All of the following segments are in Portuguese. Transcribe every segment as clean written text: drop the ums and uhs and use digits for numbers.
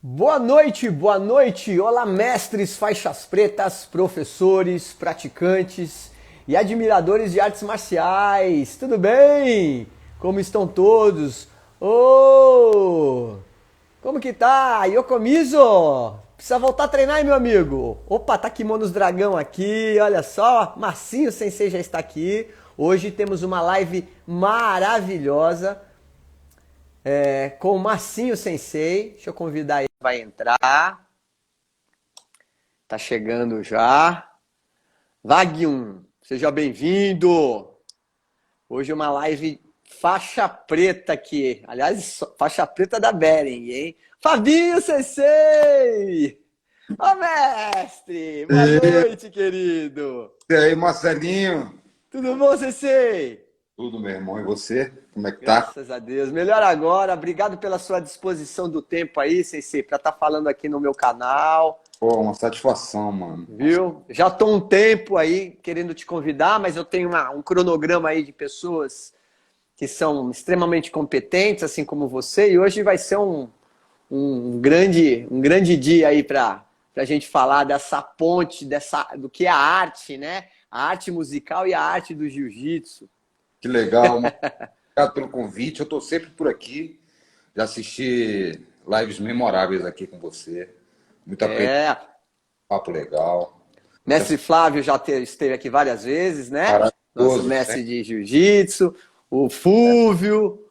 Boa noite, boa noite. Olá, mestres, faixas pretas, professores, praticantes e admiradores de artes marciais. Tudo bem? Como estão todos? Ô! Como que tá? Yokomizo? Precisa voltar a treinar, hein, meu amigo? Opa, tá Kimonos Dragão aqui, olha só. Marcinho Sensei já está aqui. Hoje temos uma live maravilhosa com o Marcinho Sensei. Deixa eu convidar ele. Vai entrar. Tá chegando já. Vagyun, seja bem-vindo. Hoje uma live faixa preta aqui. Aliás, faixa preta da Bering, hein? Fabinho Sensei! Ô, mestre! Boa noite, querido! E aí, Marcelinho? Tudo bom, Sensei? Tudo, meu irmão. E você? Como é que tá? Graças a Deus. Melhor agora. Obrigado pela sua disposição do tempo aí, Sensei, para estar falando aqui no meu canal. Pô, uma satisfação, mano. Viu? Já estou um tempo aí querendo te convidar, mas eu tenho um cronograma aí de pessoas que são extremamente competentes, assim como você, e hoje vai ser um grande dia aí para a gente falar dessa ponte, do que é a arte, né? A arte musical e a arte do jiu-jitsu. Que legal, mano. Obrigado pelo convite. Eu tô sempre por aqui. Já assisti lives memoráveis aqui com você. Muito aprendizado, É, papo legal. mestre Flávio já esteve aqui várias vezes, né? Nosso Maravilhoso, mestre né? de jiu-jitsu, o Fúvio,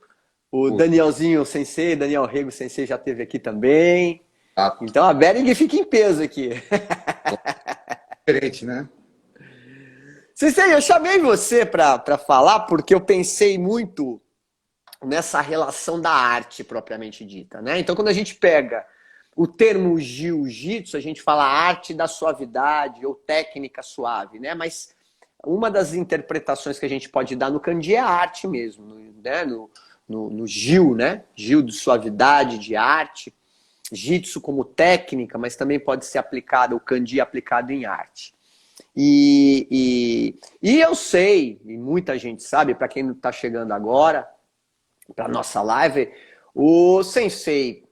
o Danielzinho Sensei, Daniel Rego Sensei já esteve aqui também. Exato. Então a Bering fica em peso aqui. Diferente, né? Sensei, eu chamei você para falar porque eu pensei muito nessa relação da arte propriamente dita, né? Então quando a gente pega o termo jiu-jitsu, a gente fala arte da suavidade ou técnica suave, né? Mas uma das interpretações que a gente pode dar no kanji é a arte mesmo, né? No Gil, né? Gil de suavidade, de arte. Jitsu como técnica, mas também pode ser aplicado, o kanji aplicado em arte. E eu sei, e muita gente sabe, para quem não está chegando agora, para nossa live, o sensei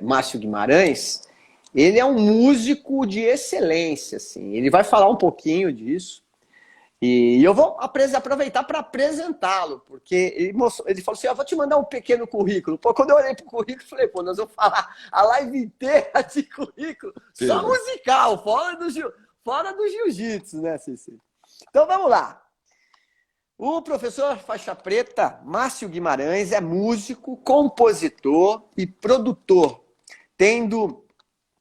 Márcio Guimarães, ele é um músico de excelência, assim. Ele vai falar um pouquinho disso. E eu vou aproveitar para apresentá-lo, porque ele falou assim: vou te mandar um pequeno currículo. Pô, quando eu olhei para o currículo, falei: pô, nós vamos falar a live inteira de currículo, só Sim. musical, fora do jiu-jitsu, né, Ceci? Então vamos lá. O professor faixa preta, Márcio Guimarães, é músico, compositor e produtor, tendo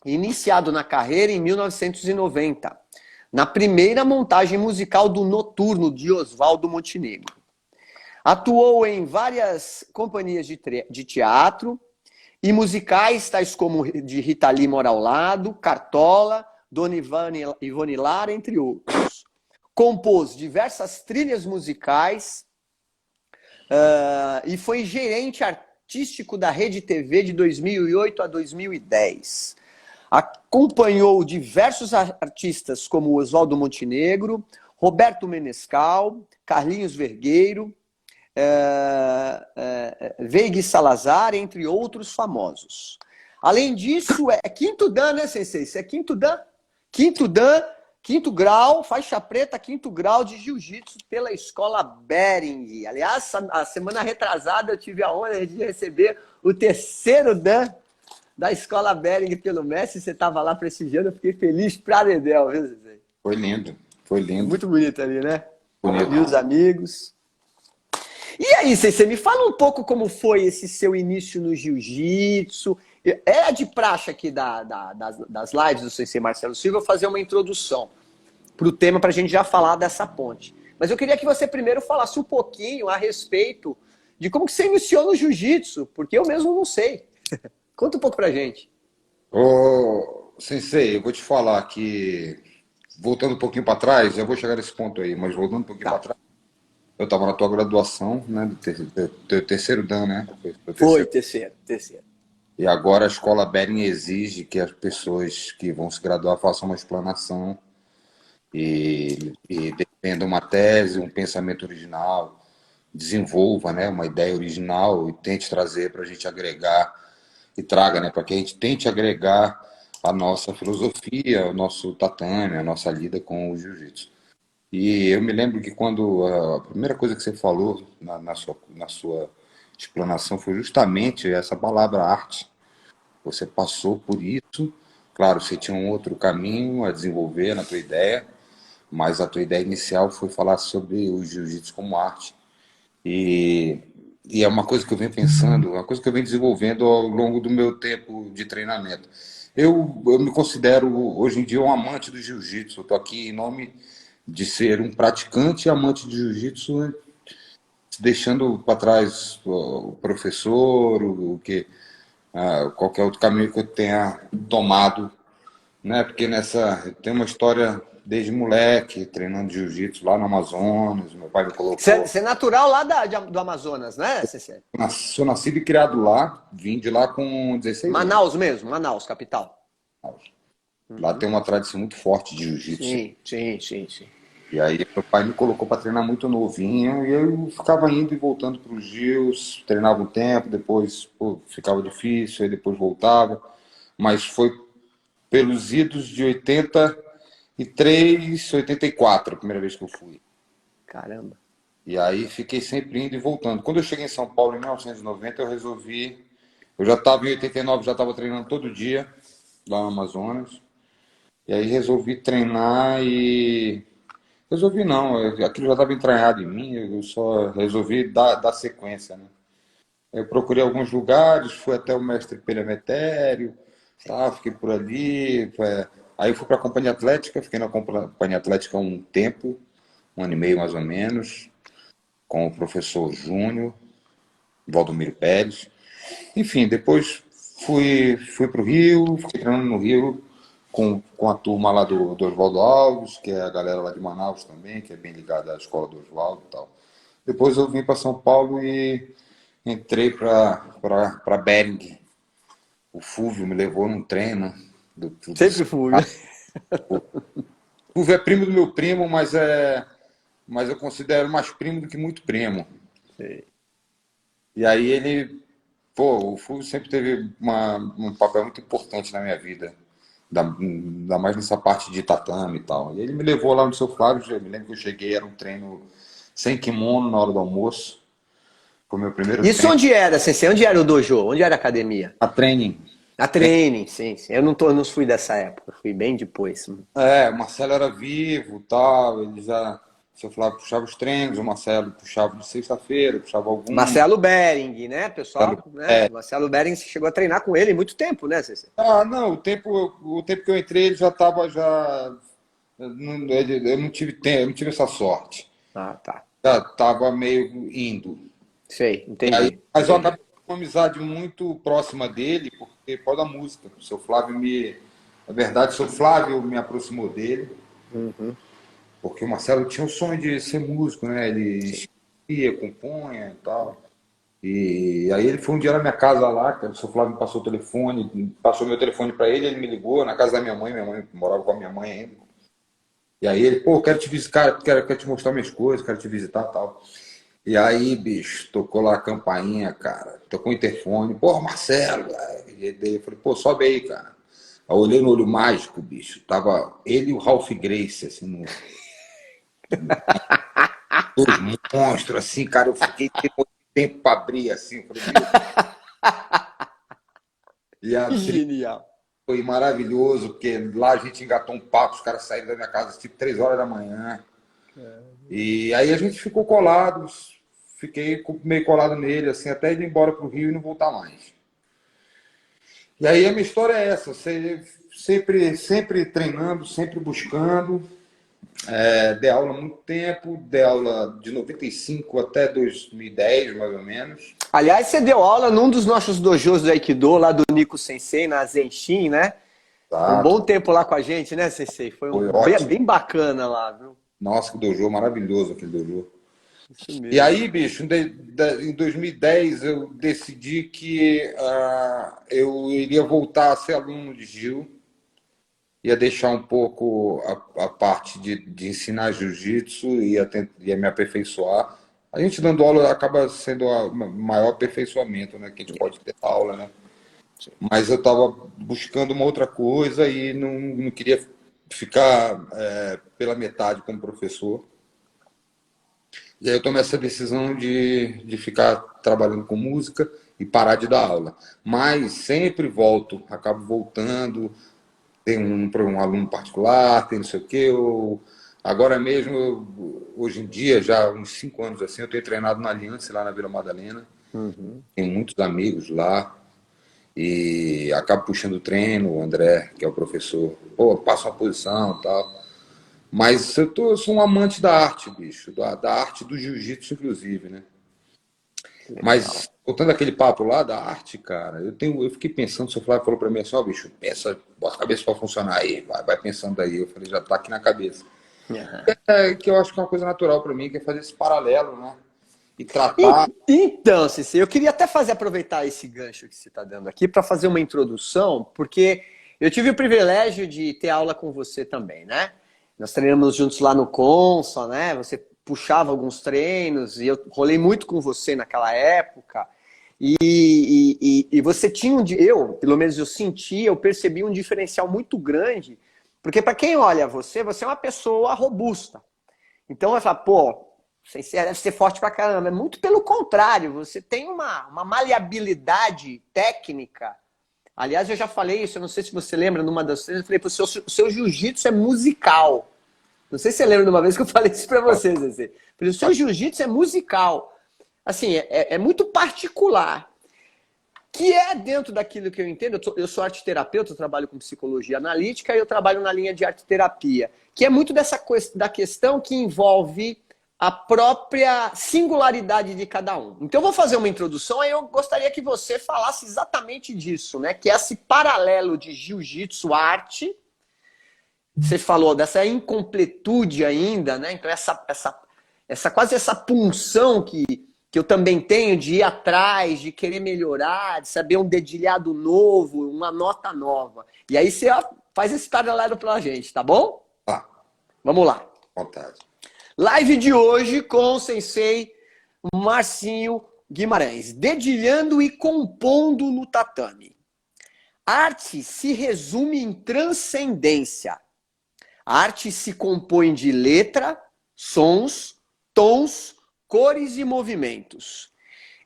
iniciado na carreira em 1990. Na primeira montagem musical do Noturno, de Oswaldo Montenegro. Atuou em várias companhias de teatro e musicais, tais como de Rita Lee Mora ao Lado, Cartola, Dona Ivone Lara, entre outros. Compôs diversas trilhas musicais e foi gerente artístico da Rede TV de 2008 a 2010. Acompanhou diversos artistas como Oswaldo Montenegro, Roberto Menescal, Carlinhos Vergueiro, Veig Salazar, entre outros famosos. Além disso, é quinto dan, né, Sensei? Isso é quinto dan? Quinto dan, quinto grau, faixa preta, quinto grau de jiu-jitsu pela Escola Bering. Aliás, a semana retrasada eu tive a honra de receber o terceiro dan da Escola Bering pelo Messi. Você estava lá prestigiando, eu fiquei feliz pra dedéu, viu, Zezé? Foi lindo. Foi lindo. Muito bonito ali, né? Bonito. E os amigos. E aí, você me fala um pouco como foi esse seu início no jiu-jitsu. É de praxe aqui das lives do Sensei Marcelo Silva fazer uma introdução para o tema, para a gente já falar dessa ponte. Mas eu queria que você primeiro falasse um pouquinho a respeito de como que você iniciou no jiu-jitsu, porque eu mesmo não sei. Conta um pouco pra gente. Ô, Sensei, eu vou te falar que, voltando um pouquinho para trás, eu vou chegar nesse ponto aí, mas voltando um pouquinho para Tá. trás, eu estava na tua graduação, né, do terceiro dan, né? Foi, terceiro. E agora a escola Bering exige que as pessoas que vão se graduar façam uma explanação e defendam uma tese, um pensamento original, desenvolva, né, uma ideia original e tente trazer para a gente agregar e traga, né, para que a gente tente agregar a nossa filosofia, o nosso tatame, a nossa lida com o jiu-jitsu. E eu me lembro que quando a primeira coisa que você falou na sua explanação foi justamente essa palavra arte. Você passou por isso, claro, você tinha um outro caminho a desenvolver na tua ideia, mas a tua ideia inicial foi falar sobre o jiu-jitsu como arte. E, e é uma coisa que eu venho pensando, uma coisa que eu venho desenvolvendo ao longo do meu tempo de treinamento. Eu me considero, hoje em dia, um amante do jiu-jitsu. Eu estou aqui em nome de ser um praticante e amante de jiu-jitsu, né? Deixando para trás o professor, qualquer outro caminho que eu tenha tomado, né? Porque tem uma história desde moleque, treinando jiu-jitsu lá no Amazonas. Meu pai me colocou. Você é natural lá do Amazonas, né, CC? Sou nascido e criado lá, vim de lá com 16 anos. Manaus mesmo, Manaus, capital. Lá tem uma tradição muito forte de jiu-jitsu. Sim, sim, sim, sim. E aí meu pai me colocou para treinar muito novinho e eu ficava indo e voltando para os Gios, treinava um tempo, depois pô, ficava difícil, aí depois voltava. Mas foi pelos idos de 83, 84, a primeira vez que eu fui. Caramba. E aí fiquei sempre indo e voltando. Quando eu cheguei em São Paulo em 1990, eu resolvi. Eu já estava em 89, já estava treinando todo dia lá no Amazonas. E aí resolvi treinar e. Resolvi não, aquilo já estava entranhado em mim, eu só resolvi dar sequência, né? Eu procurei alguns lugares, fui até o mestre Pelemetério, tá, fiquei por ali. Aí eu fui para a Companhia Atlética, fiquei na Companhia Atlética um tempo, um ano e meio mais ou menos, com o professor Júnior, Valdomiro Pérez. Enfim, depois fui para o Rio, fiquei treinando no Rio com a turma lá do Oswaldo Alves, que é a galera lá de Manaus também, que é bem ligada à escola do Oswaldo e tal. Depois eu vim para São Paulo e entrei para Bering. O Fúvio me levou num treino. Sempre fui. O Fúvio é primo do meu primo, mas eu considero mais primo do que muito primo. Sim. E aí o Fúvio sempre teve um papel muito importante na minha vida. Ainda mais nessa parte de tatame e tal. E ele me levou lá no seu Flávio, eu me lembro que eu cheguei, era um treino sem kimono na hora do almoço. Foi o meu primeiro Isso treino. onde era, CC? Onde era o dojo? Onde era a academia? A training. A training, sim, sim. Eu não fui dessa época, fui bem depois. O Marcelo era vivo, tal, ele já, o seu Flávio puxava os treinos, o Marcelo puxava de sexta-feira, puxava algum. Marcelo Bering, né, pessoal? Né? Marcelo Bering, você chegou a treinar com ele muito tempo, né, CC? Não, o tempo que eu entrei ele já estava eu não tive tempo, eu não tive essa sorte. Ah, tá. Já estava meio indo. Sei, E aí, entendi. mas eu Entendi. acabei com uma amizade muito próxima dele, porque por causa da música. O seu Flávio na verdade, o seu Flávio me aproximou dele, Uhum. porque o Marcelo tinha o sonho de ser músico, né? Ele Sim. escrevia, compunha e tal. E aí ele foi um dia na minha casa lá, que o seu Flávio me passou o telefone, passou meu telefone para ele, ele me ligou na casa da minha mãe morava com a minha mãe ainda. E aí ele, pô, quero te visitar, quero te mostrar minhas coisas, quero te visitar e tal. E aí, bicho, tocou lá a campainha, cara. Tocou o interfone. Pô, Marcelo. E daí eu falei, pô, sobe aí, cara. Aí eu olhei no olho mágico, bicho. Tava ele e o Ralph Grace, assim, dois monstros, assim, cara. Eu fiquei muito tempo pra abrir, assim. Eu falei, meu. E Que abri, genial. foi maravilhoso, porque lá a gente engatou um papo, os caras saíram da minha casa, tipo, 3 horas da manhã. E aí a gente ficou colados, fiquei meio colado nele, assim, até ele ir embora pro Rio e não voltar mais. E aí a minha história é essa, sempre treinando, sempre buscando. Dei aula há muito tempo, dei aula de 95 até 2010, mais ou menos. Aliás, você deu aula num dos nossos dojos do Aikido, lá do Nico Sensei, na Zenshin, né? Um bom Exato, tempo lá com a gente, né, Sensei? Foi foi bem, ótimo. bem bacana lá, viu? Nossa, que dojo maravilhoso aquele dojo. Isso E mesmo. aí, bicho, em 2010 eu decidi que eu iria voltar a ser aluno de Gil, ia deixar um pouco a parte de ensinar jiu-jitsu, ia me aperfeiçoar. A gente dando aula acaba sendo o maior aperfeiçoamento, né, que a gente pode ter na aula, né? mas eu estava buscando uma outra coisa e não queria ficar pela metade como professor. E aí eu tomei essa decisão de ficar trabalhando com música e parar de dar aula. Mas sempre volto, acabo voltando, tem um aluno particular, tem não sei o quê. Agora mesmo, hoje em dia, já há uns 5 anos assim, eu tenho treinado na Aliança, lá na Vila Madalena. Uhum. Tenho muitos amigos lá e acabo puxando o treino, o André, que é o professor, pô, passa uma posição e tal. Mas eu sou um amante da arte, bicho, da arte do jiu-jitsu, inclusive, né? Legal. Mas, voltando àquele papo lá da arte, cara, eu fiquei pensando, o seu Flávio falou pra mim assim, ó, bicho, pensa, bota a cabeça pra funcionar aí, vai pensando aí. Eu falei, já tá aqui na cabeça. Aham. É que eu acho que é uma coisa natural pra mim, que é fazer esse paralelo, né? E tratar. Então, Cici, eu queria até aproveitar esse gancho que você está dando aqui para fazer uma introdução, porque eu tive o privilégio de ter aula com você também, né? Nós treinamos juntos lá no Consa, né? Você puxava alguns treinos e eu rolei muito com você naquela época. E você tinha eu, pelo menos eu senti, eu percebi um diferencial muito grande, porque para quem olha você é uma pessoa robusta. Então vai falar, pô, você deve ser forte pra caramba. É muito pelo contrário, você tem uma maleabilidade técnica. Aliás, eu já falei isso, eu não sei se você lembra, numa das vezes, eu falei, o seu jiu-jitsu é musical. Não sei se você lembra de uma vez que eu falei isso pra vocês. Assim. O seu jiu-jitsu é musical. Assim, é muito particular. Que é dentro daquilo que eu entendo, eu sou arte terapeuta, eu trabalho com psicologia analítica e eu trabalho na linha de arte terapia, que é muito da questão que envolve a própria singularidade de cada um. Então eu vou fazer uma introdução, aí eu gostaria que você falasse exatamente disso, né? Que é esse paralelo de jiu-jitsu arte, você falou dessa incompletude ainda, né? Então quase essa punção que eu também tenho de ir atrás, de querer melhorar, de saber um dedilhado novo, uma nota nova. E aí você faz esse paralelo pra gente, tá bom? Ah, Vamos lá. vontade. Live de hoje com o sensei Marcinho Guimarães. Dedilhando e compondo no tatame. Arte se resume em transcendência. A arte se compõe de letra, sons, tons, cores e movimentos.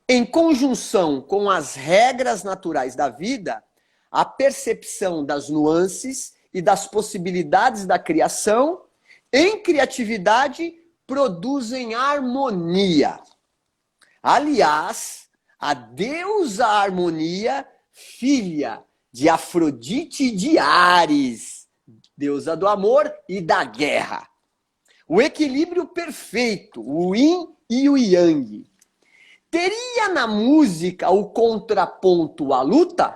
Em conjunção com as regras naturais da vida, a percepção das nuances e das possibilidades da criação, em criatividade, produzem harmonia. Aliás, a deusa harmonia, filha de Afrodite e de Ares, deusa do amor e da guerra. O equilíbrio perfeito, o yin e o yang. Teria na música o contraponto à luta?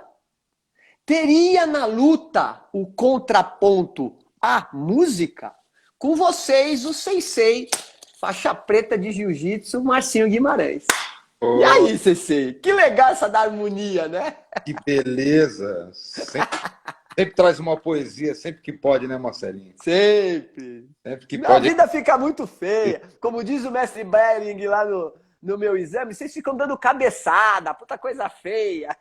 Teria na luta o contraponto à música? Com vocês, o sensei, faixa preta de jiu-jitsu, Marcinho Guimarães. E Oh, aí, sensei? Que legal essa da harmonia, né? que beleza! Sempre traz uma poesia, sempre que pode, né, Marcelinho? Sempre. Sempre que A pode. vida fica muito feia. Como diz o mestre Bering lá no meu exame, vocês ficam dando cabeçada, puta coisa feia.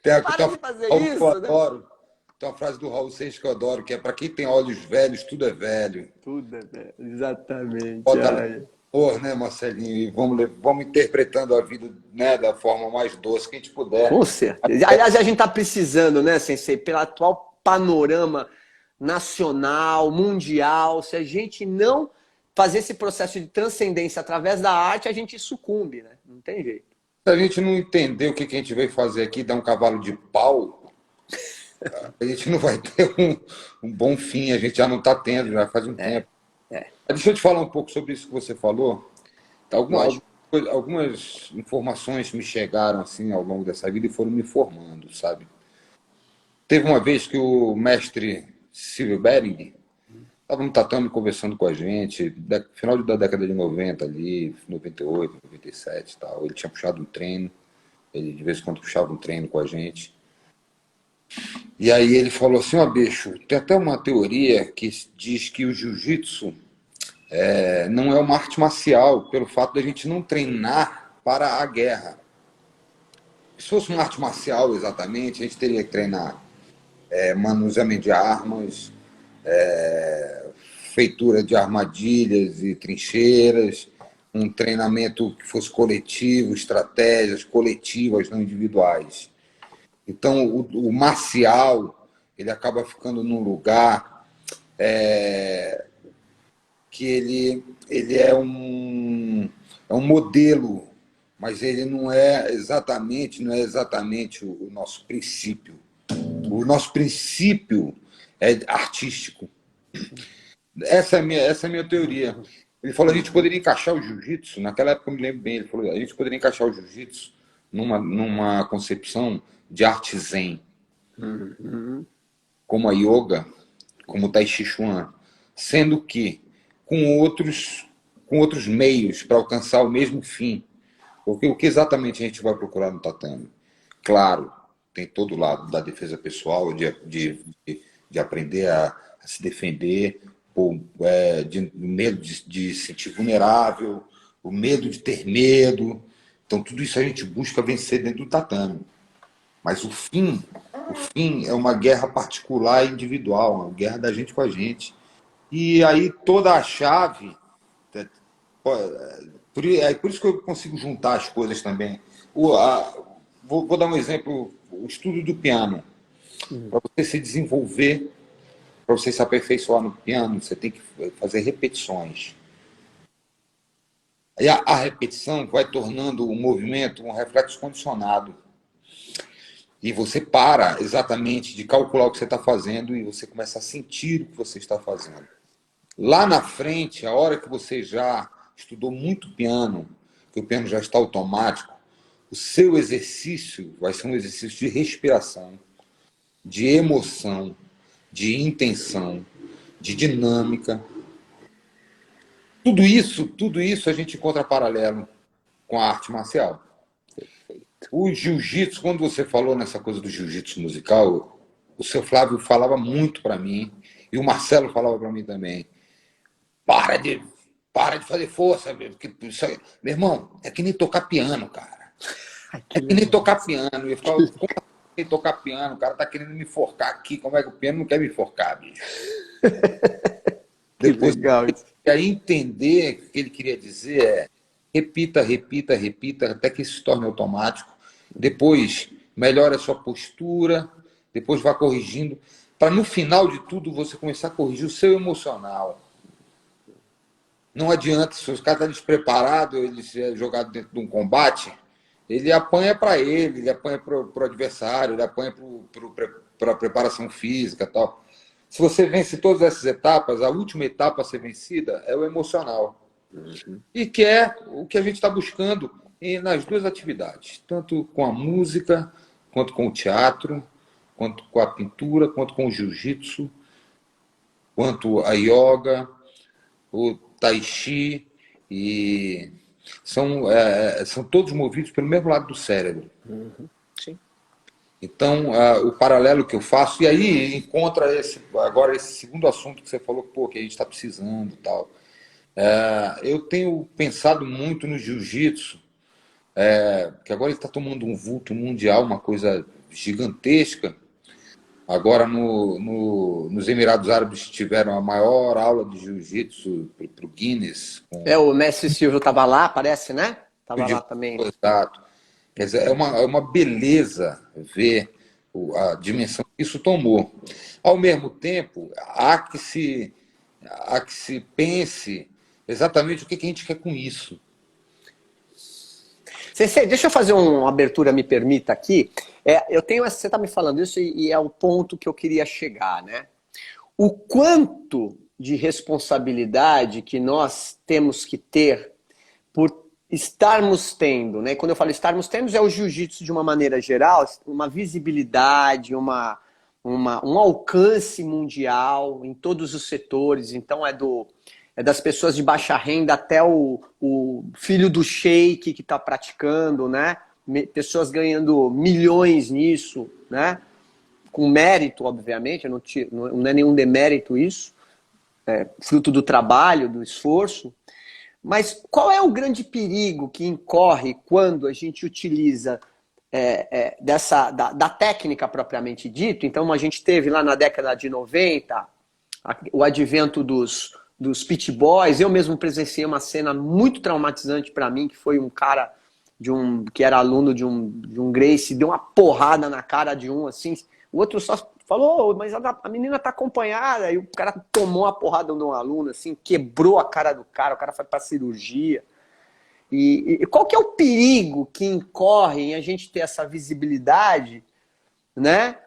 Tem Para uma de fazer frase que eu isso, né? adoro. Tem uma frase do Raul Seixas que eu adoro, que é para quem tem olhos velhos, tudo é velho. Tudo, né? Exatamente. Bota na cor, né, Marcelinho? E vamos interpretando a vida, né, da forma mais doce que a gente puder. Com certeza. Aliás, a gente está precisando, né, Sensei, pelo atual panorama nacional, mundial, se a gente não fazer esse processo de transcendência através da arte, a gente sucumbe, né? Não tem jeito. Se a gente não entender o que a gente veio fazer aqui, dar um cavalo de pau, a gente não vai ter um bom fim, a gente já não está tendo, já faz um tempo. Mas deixa eu te falar um pouco sobre isso que você falou. Lógico. Algumas informações me chegaram assim ao longo dessa vida e foram me formando, sabe? Teve uma vez que o mestre Silvio Bering estava no tatame conversando com a gente, final da década de 90 ali, 98, 97 e tal. Ele tinha puxado um treino, ele de vez em quando puxava um treino com a gente. E aí ele falou assim, ó, bicho, tem até uma teoria que diz que o jiu-jitsu não é uma arte marcial, pelo fato da gente não treinar para a guerra. Se fosse uma arte marcial, exatamente, a gente teria que treinar manuseamento de armas, feitura de armadilhas e trincheiras, um treinamento que fosse coletivo, estratégias coletivas, não individuais. Então, o marcial, ele acaba ficando num lugar que ele é um modelo, mas ele não é exatamente o nosso princípio. O nosso princípio é artístico. Essa é a minha teoria. Ele falou, a gente poderia encaixar o jiu-jitsu, naquela época eu me lembro bem, ele falou, a gente poderia encaixar o jiu-jitsu numa concepção de arte zen, como a yoga, como o tai chi chuan, sendo que com outros meios para alcançar o mesmo fim. Porque o que exatamente a gente vai procurar no tatame? Claro, tem todo o lado da defesa pessoal, de aprender a se defender, de medo de se sentir vulnerável, o medo de ter medo. Então, tudo isso a gente busca vencer dentro do tatame. Mas o fim é uma guerra particular e individual, uma guerra da gente com a gente. E aí toda a chave. Por isso que eu consigo juntar as coisas também. Vou dar um exemplo: o estudo do piano. Para você se desenvolver, para você se aperfeiçoar no piano, você tem que fazer repetições. E a repetição vai tornando o movimento um reflexo condicionado. E você para exatamente de calcular o que você está fazendo e você começa a sentir o que você está fazendo. Lá na frente, a hora que você já estudou muito piano, que o piano já está automático, o seu exercício vai ser um exercício de respiração, de emoção, de intenção, de dinâmica. Tudo isso a gente encontra paralelo com a arte marcial. O jiu-jitsu, quando você falou nessa coisa do jiu-jitsu musical, o seu Flávio falava muito para mim, e o Marcelo falava para mim também. Para de fazer força, porque meu irmão, é que nem tocar piano, cara. É que nem tocar piano. Eu ficava, como assim tocar piano? O cara tá querendo me enforcar aqui. Como é que o piano não quer me enforcar, bicho? Que Depois, legal isso. e aí entender o que ele queria dizer repita, repita, repita, até que isso se torne automático. Depois, melhore a sua postura, depois vá corrigindo, para no final de tudo você começar a corrigir o seu emocional. Não adianta, se os caras estão despreparados, ele é jogado dentro de um combate, ele apanha para ele apanha para o adversário, ele apanha para a preparação física e tal. Se você vence todas essas etapas, a última etapa a ser vencida é o emocional. E que é o que a gente está buscando nas duas atividades, tanto com a música, quanto com o teatro, quanto com a pintura, quanto com o jiu-jitsu, quanto a yoga, o tai chi, e são todos movidos pelo mesmo lado do cérebro. Sim. Então, o paralelo que eu faço, e aí encontra agora esse segundo assunto que você falou, pô, que a gente está precisando e tal. Eu tenho pensado muito no jiu-jitsu, que agora ele está tomando um vulto mundial, uma coisa gigantesca. Agora, nos Emirados Árabes, tiveram a maior aula de jiu-jitsu para o Guinness. O Mestre Silvio estava lá, parece, né? Estava lá também. Exato. Quer dizer, é uma beleza ver a dimensão que isso tomou. Ao mesmo tempo, há que se pense exatamente o que a gente quer com isso. Sensei, deixa eu fazer uma abertura, me permita aqui. Você está me falando isso e é o ponto que eu queria chegar, né? O quanto de responsabilidade que nós temos que ter por estarmos tendo, né? Quando eu falo estarmos tendo, é o jiu-jitsu de uma maneira geral, uma visibilidade, um alcance mundial em todos os setores. Então é das pessoas de baixa renda até o filho do sheik que está praticando, né? Pessoas ganhando milhões nisso, né? Com mérito, obviamente, não é nenhum demérito isso, fruto do trabalho, do esforço. Mas qual é o grande perigo que incorre quando a gente utiliza da técnica propriamente dito. Então, a gente teve lá na década de 90 o advento dos Pit Boys. Eu mesmo presenciei uma cena muito traumatizante para mim, que foi um cara que era aluno de um Gracie, deu uma porrada na cara de um, assim, o outro só falou, mas a menina tá acompanhada, e o cara tomou a porrada de um aluno, assim, quebrou a cara do cara, o cara foi pra cirurgia. E qual que é o perigo que incorre em a gente ter essa visibilidade, né?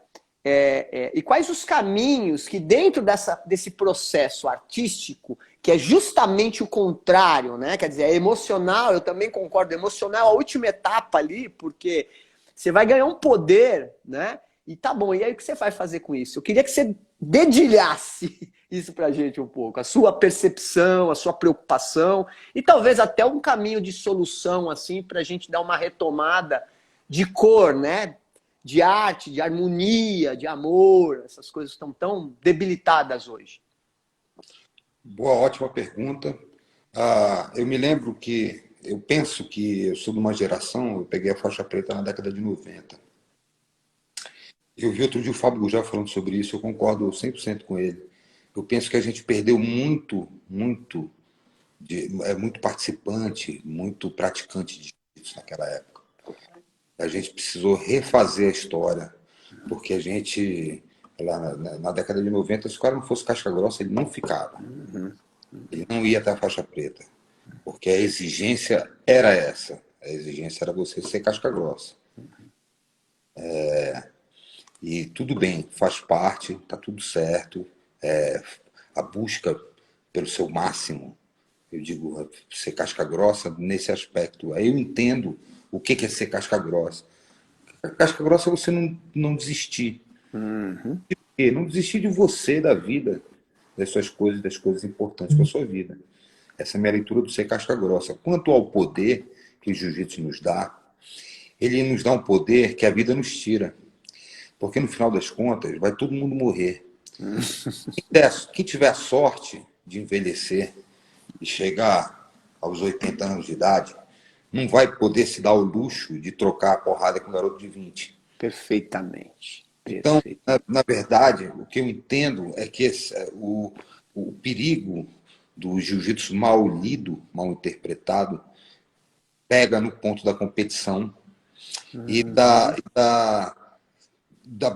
E quais os caminhos que dentro desse processo artístico, que é justamente o contrário, né? Quer dizer, é emocional, eu também concordo, emocional é a última etapa ali, porque você vai ganhar um poder, né? E tá bom, e aí o que você vai fazer com isso? Eu queria que você dedilhasse isso pra gente um pouco, a sua percepção, a sua preocupação, e talvez até um caminho de solução, assim, pra gente dar uma retomada de cor, né? De arte, de harmonia, de amor, essas coisas estão tão debilitadas hoje. Boa, ótima pergunta. Eu me lembro eu penso que eu sou de uma geração, eu peguei a faixa preta na década de 90. Eu vi outro dia o Fábio Gujá falando sobre isso, eu concordo 100% com ele. Eu penso que a gente perdeu muito participante, muito praticante de jiu-jitsu naquela época. A gente precisou refazer a história, porque a gente, lá na década de 90, se o cara não fosse casca grossa, ele não ficava. Ele não ia até a faixa preta, porque a exigência era essa. A exigência era você ser casca grossa. E tudo bem, faz parte, está tudo certo. A busca pelo seu máximo, eu digo, ser casca grossa nesse aspecto. Aí eu entendo o que é ser casca grossa. Casca grossa é você não desistir. E não desistir de você, da vida, das suas coisas, das coisas importantes para a sua vida. Essa é a minha leitura do ser casca grossa. Quanto ao poder que o jiu-jitsu nos dá, ele nos dá um poder que a vida nos tira. Porque no final das contas, vai todo mundo morrer. Quem tiver a sorte de envelhecer e chegar aos 80 anos de idade, não vai poder se dar o luxo de trocar a porrada com um garoto de 20. Perfeitamente. Então, Perfeito. na verdade, o que eu entendo é que o perigo do jiu-jitsu mal lido, mal interpretado, pega no ponto da competição e da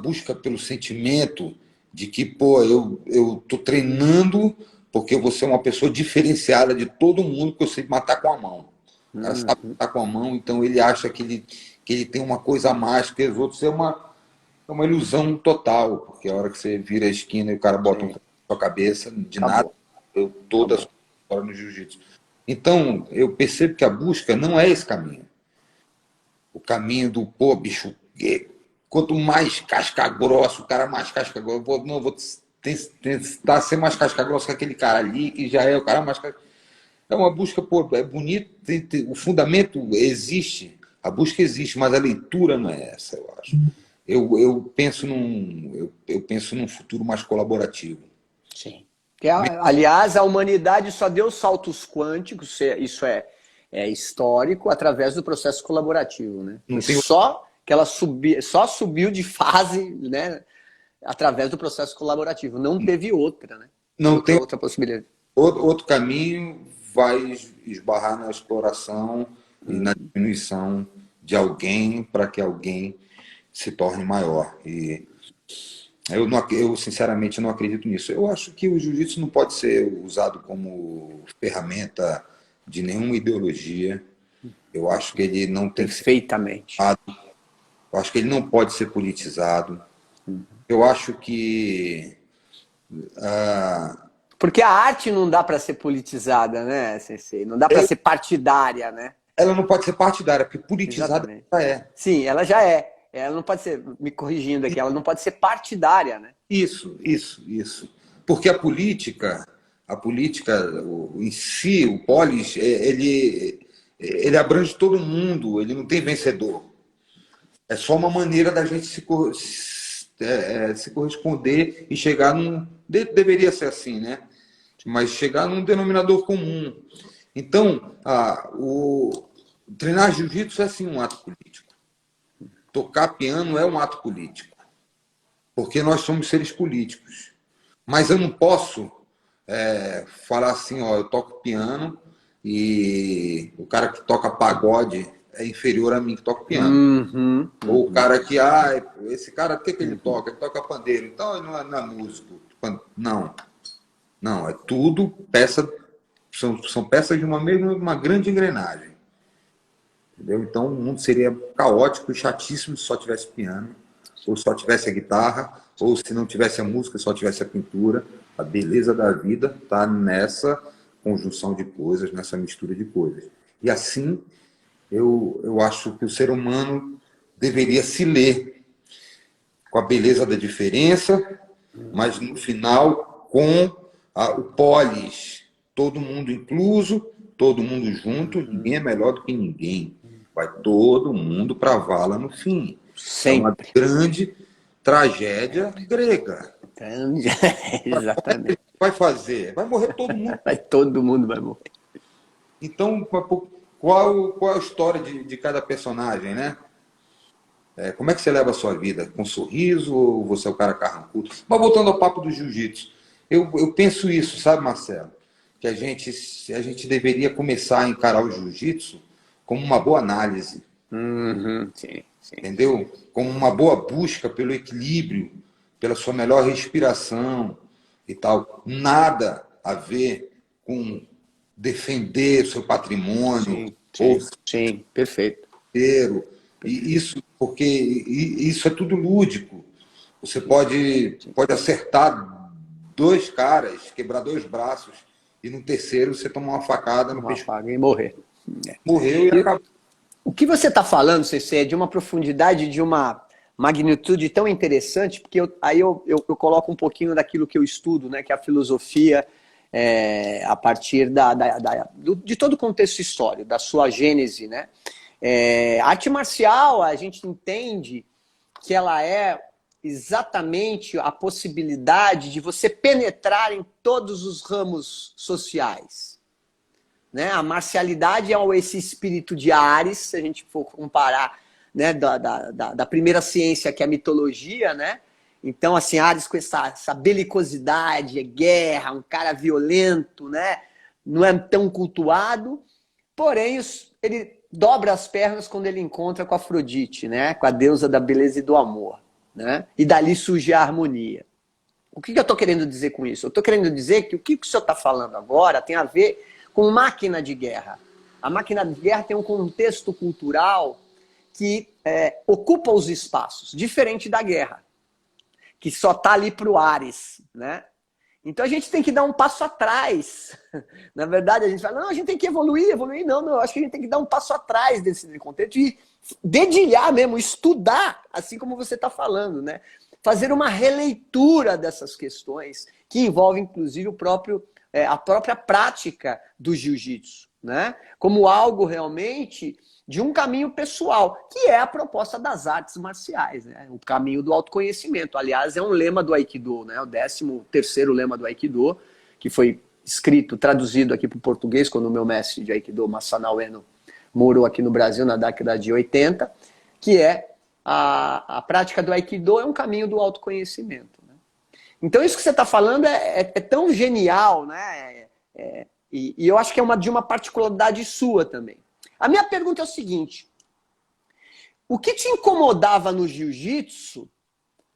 busca pelo sentimento de que, pô, eu tô treinando porque eu vou ser uma pessoa diferenciada de todo mundo, que eu sei matar com a mão. O cara sabe matar com a mão, então ele acha que ele tem uma coisa a mais que os outros. É uma ilusão total, porque a hora que você vira a esquina e o cara bota um na sua cabeça, de nada, eu toda a história no jiu-jitsu. Então, eu percebo que a busca não é esse caminho. O caminho do, pô, bicho, quanto mais casca grossa, o cara mais casca grossa, vou tentar ser mais casca grossa que aquele cara ali, que já é o cara mais casca. É uma busca, pô, é bonito, o fundamento existe, a busca existe, mas a leitura não é essa, eu acho. Eu penso num futuro mais colaborativo. Sim. Aliás, a humanidade só deu saltos quânticos, isso é histórico, através do processo colaborativo, né? Só que ela só subiu de fase, né, através do processo colaborativo. Não teve outra, né? Não tem outra possibilidade. outro caminho, vai esbarrar na exploração e na diminuição de alguém para que alguém se torne maior. E eu sinceramente não acredito nisso. Eu acho que o jiu-jitsu não pode ser usado como ferramenta de nenhuma ideologia. Eu acho que ele não tem que ser Perfeitamente. Eu acho que ele não pode ser politizado. Eu acho que porque a arte não dá para ser politizada, né, Sensei? Não dá para ser partidária, né? Ela não pode ser partidária, porque politizada Exatamente. ela é. Sim, ela já é. Ela não pode ser, me corrigindo aqui, ela não pode ser partidária, né? Isso. Porque a política em si, o polis, ele abrange todo mundo, ele não tem vencedor. É só uma maneira da gente se corresponder e chegar num. Deveria ser assim, né? Mas chegar num denominador comum. Então, o treinar jiu-jitsu é sim um ato político. tocar piano é um ato político, porque nós somos seres políticos. Mas eu não posso falar assim, ó, eu toco piano e o cara que toca pagode é inferior a mim que toca piano. Ou o cara que, esse cara, o que ele toca? Ele toca pandeiro, então ele não é músico. Não, não, é tudo peça, são peças de uma grande engrenagem. Entendeu? Então o mundo seria caótico e chatíssimo se só tivesse piano, ou só tivesse a guitarra, ou se não tivesse a música, só tivesse a pintura. A beleza da vida está nessa conjunção de coisas, nessa mistura de coisas. E assim, eu acho que o ser humano deveria se ler com a beleza da diferença, mas no final com o polis, todo mundo incluso, todo mundo junto, ninguém é melhor do que ninguém. Vai todo mundo para a vala no fim. Sempre. É uma grande tragédia grega. Exatamente. Vai fazer? Vai morrer todo mundo. Todo mundo vai morrer. Então, qual a história de cada personagem, né? Como é que você leva a sua vida? Com um sorriso ou você é o cara carrancudo? Mas voltando ao papo do jiu-jitsu, eu penso isso, sabe, Marcelo? Que a gente deveria começar a encarar o jiu-jitsu como uma boa análise. Sim. Entendeu? Como uma boa busca pelo equilíbrio, pela sua melhor respiração e tal. Nada a ver com defender seu patrimônio Sim, perfeito. e isso, porque isso é tudo lúdico. Você pode acertar dois caras, quebrar dois braços, e no terceiro você tomar uma facada no pescoço. E morrer. Morreu e acabou. O que você está falando, CC, é de uma profundidade, de uma magnitude tão interessante, porque aí eu coloco um pouquinho daquilo que eu estudo, né, que é a filosofia, a partir de todo o contexto histórico, da sua gênese, né? A arte marcial, a gente entende que ela é exatamente a possibilidade de você penetrar em todos os ramos sociais. Né? A marcialidade é esse espírito de Ares, se a gente for comparar, né, da primeira ciência, que é a mitologia, né? Então, assim, Ares com essa belicosidade, guerra, um cara violento, né? Não é tão cultuado, porém ele dobra as pernas quando ele encontra com a Afrodite, né? Com a deusa da beleza e do amor, né? E dali surge a harmonia. O que eu estou querendo dizer com isso? Eu estou querendo dizer que o que o senhor está falando agora tem a ver com máquina de guerra. A máquina de guerra tem um contexto cultural que ocupa os espaços, diferente da guerra, que só está ali para o Ares, né? Então a gente tem que dar um passo atrás. Na verdade, a gente fala, não, a gente tem que evoluir. Não, eu acho que a gente tem que dar um passo atrás desse contexto e dedilhar mesmo, estudar, assim como você está falando, né? Fazer uma releitura dessas questões, que envolve, inclusive, a própria prática do jiu-jitsu, né? Como algo realmente de um caminho pessoal, que é a proposta das artes marciais, né? O caminho do autoconhecimento. Aliás, é um lema do Aikido, né? O 13º lema do Aikido, que foi escrito, traduzido aqui para o português, quando o meu mestre de Aikido, Masanao Eno, morou aqui no Brasil na década de 80, que é a prática do Aikido é um caminho do autoconhecimento. Né? Então isso que você está falando é tão genial, né? E eu acho que é de uma particularidade sua também. A minha pergunta é o seguinte: o que te incomodava no jiu-jitsu,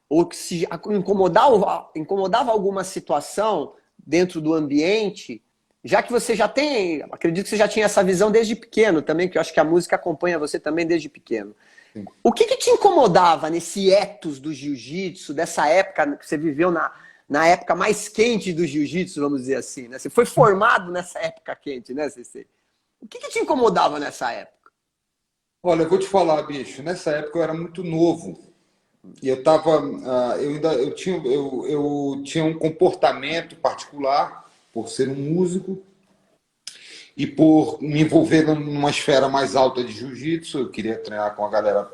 ou que se incomodava alguma situação dentro do ambiente, já que você já tem, acredito que você já tinha essa visão desde pequeno também, que eu acho que a música acompanha você também desde pequeno. Sim. O que te incomodava nesse ethos do jiu-jitsu, dessa época que você viveu na época mais quente do jiu-jitsu, vamos dizer assim, né? Você foi formado nessa época quente, né, CC? O que te incomodava nessa época? Olha, eu vou te falar, bicho, nessa época eu era muito novo. E eu tinha um comportamento particular por ser um músico e por me envolver numa esfera mais alta de jiu-jitsu. Eu queria treinar com a galera,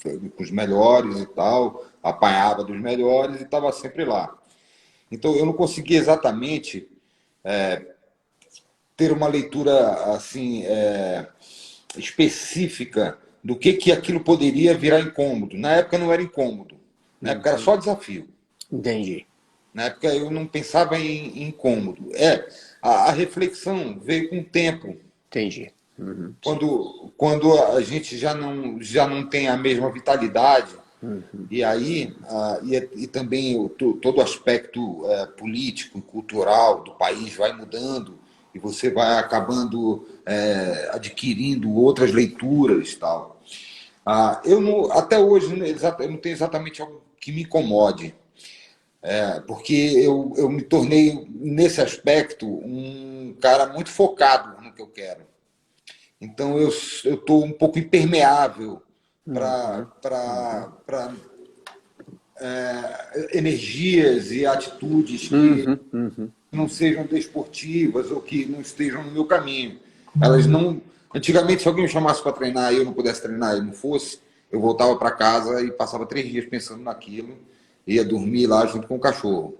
com os melhores e tal, apanhava dos melhores e estava sempre lá. Então eu não conseguia exatamente ter uma leitura assim específica do que aquilo poderia virar incômodo. Na época não era incômodo, na época era só desafio. Entendi. Na época eu não pensava em incômodo. A reflexão veio com o tempo. Entendi. Quando a gente já não tem a mesma vitalidade, e aí e também todo o aspecto político e cultural do país vai mudando, e você vai acabando adquirindo outras leituras e tal. Eu não, até hoje eu não tenho exatamente algo que me incomode, porque eu me tornei, nesse aspecto, um cara muito focado no que eu quero. Então, eu estou um pouco impermeável para energias e atitudes que não sejam desportivas ou que não estejam no meu caminho. Elas não. Antigamente, se alguém me chamasse para treinar e eu não pudesse treinar e não fosse, eu voltava para casa e passava 3 dias pensando naquilo, ia dormir lá junto com o cachorro.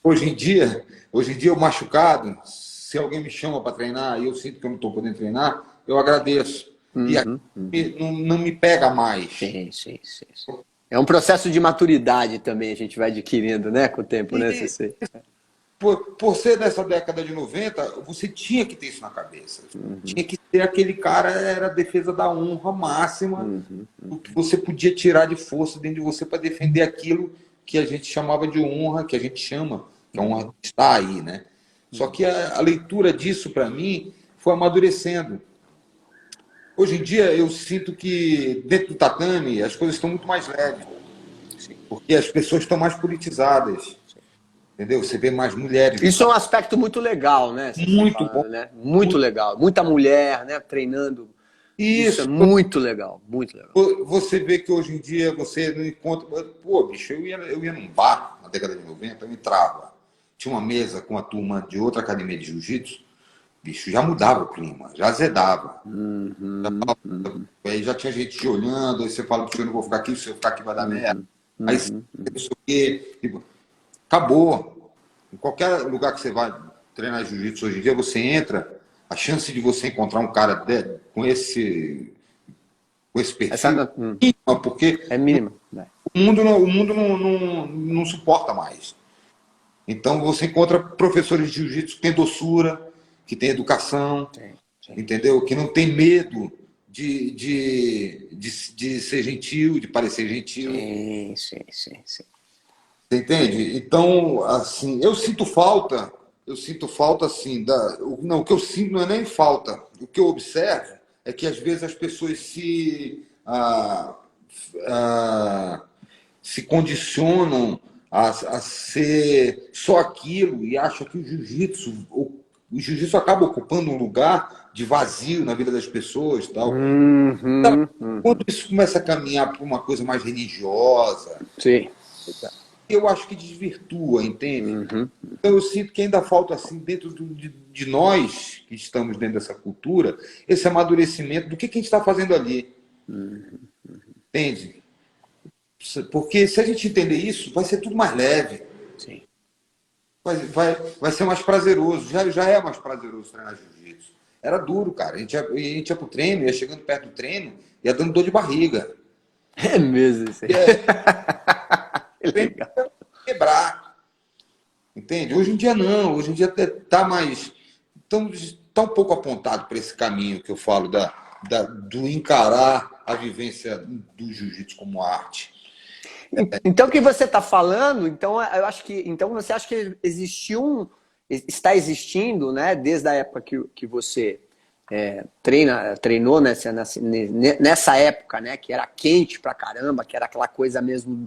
Hoje em dia, eu machucado, se alguém me chama para treinar e eu sinto que eu não estou podendo treinar, eu agradeço. E aqui não me pega mais. Sim. É um processo de maturidade também, a gente vai adquirindo, né, com o tempo, né, CC? Por ser dessa década de 90, você tinha que ter isso na cabeça. Tinha que ter aquele cara, era a defesa da honra máxima, o que você podia tirar de força dentro de você para defender aquilo que a gente chamava de honra, que a gente chama, que a honra está aí, né? Só que a leitura disso, para mim, foi amadurecendo. Hoje em dia, eu sinto que dentro do tatame as coisas estão muito mais leves, porque as pessoas estão mais politizadas. Entendeu? Você vê mais mulheres. Isso é um aspecto muito legal, né? Muito bom. Né? Muito legal. Muita mulher, né, treinando. Isso é muito legal, muito legal. Você vê que hoje em dia você não encontra. Pô, bicho, eu ia num bar na década de 90, eu entrava. Tinha uma mesa com a turma de outra academia de jiu-jitsu, bicho, já mudava o clima, já azedava. Aí já tinha gente te olhando, aí você fala, eu não vou ficar aqui, se eu ficar aqui vai dar merda. Aí não sei o quê. Tipo, acabou. Em qualquer lugar que você vai treinar jiu-jitsu hoje em dia, você entra, a chance de você encontrar um cara com esse perfil mínima, porque é mínima. O mundo não suporta mais. Então você encontra professores de jiu-jitsu que têm doçura, que têm educação, entendeu? Que não tem medo de ser gentil, de parecer gentil. Sim. Você entende? Então, assim, eu sinto falta, assim, não, o que eu sinto não é nem falta. O que eu observo é que, às vezes, as pessoas se condicionam a ser só aquilo e acham que o jiu-jitsu acaba ocupando um lugar de vazio na vida das pessoas. Tal. Quando isso começa a caminhar para uma coisa mais religiosa... Sim. Eu acho que desvirtua, entende? Então eu sinto que ainda falta, assim, dentro de nós, que estamos dentro dessa cultura, esse amadurecimento do que a gente está fazendo ali. Entende? Porque se a gente entender isso, vai ser tudo mais leve. Sim. Vai ser mais prazeroso. Já é mais prazeroso treinar jiu-jitsu. Era duro, cara. A gente ia pro treino, ia chegando perto do treino, ia dando dor de barriga. É mesmo isso aí. Legal. Quebrar. Entende? Hoje em dia não. Hoje em dia está mais... Está um pouco apontado para esse caminho que eu falo do encarar a vivência do jiu-jitsu como arte. Então, o que você está falando, então, eu acho que... Então, você acha que está existindo, né, desde a época que você treinou nessa época, né, que era quente pra caramba, que era aquela coisa mesmo...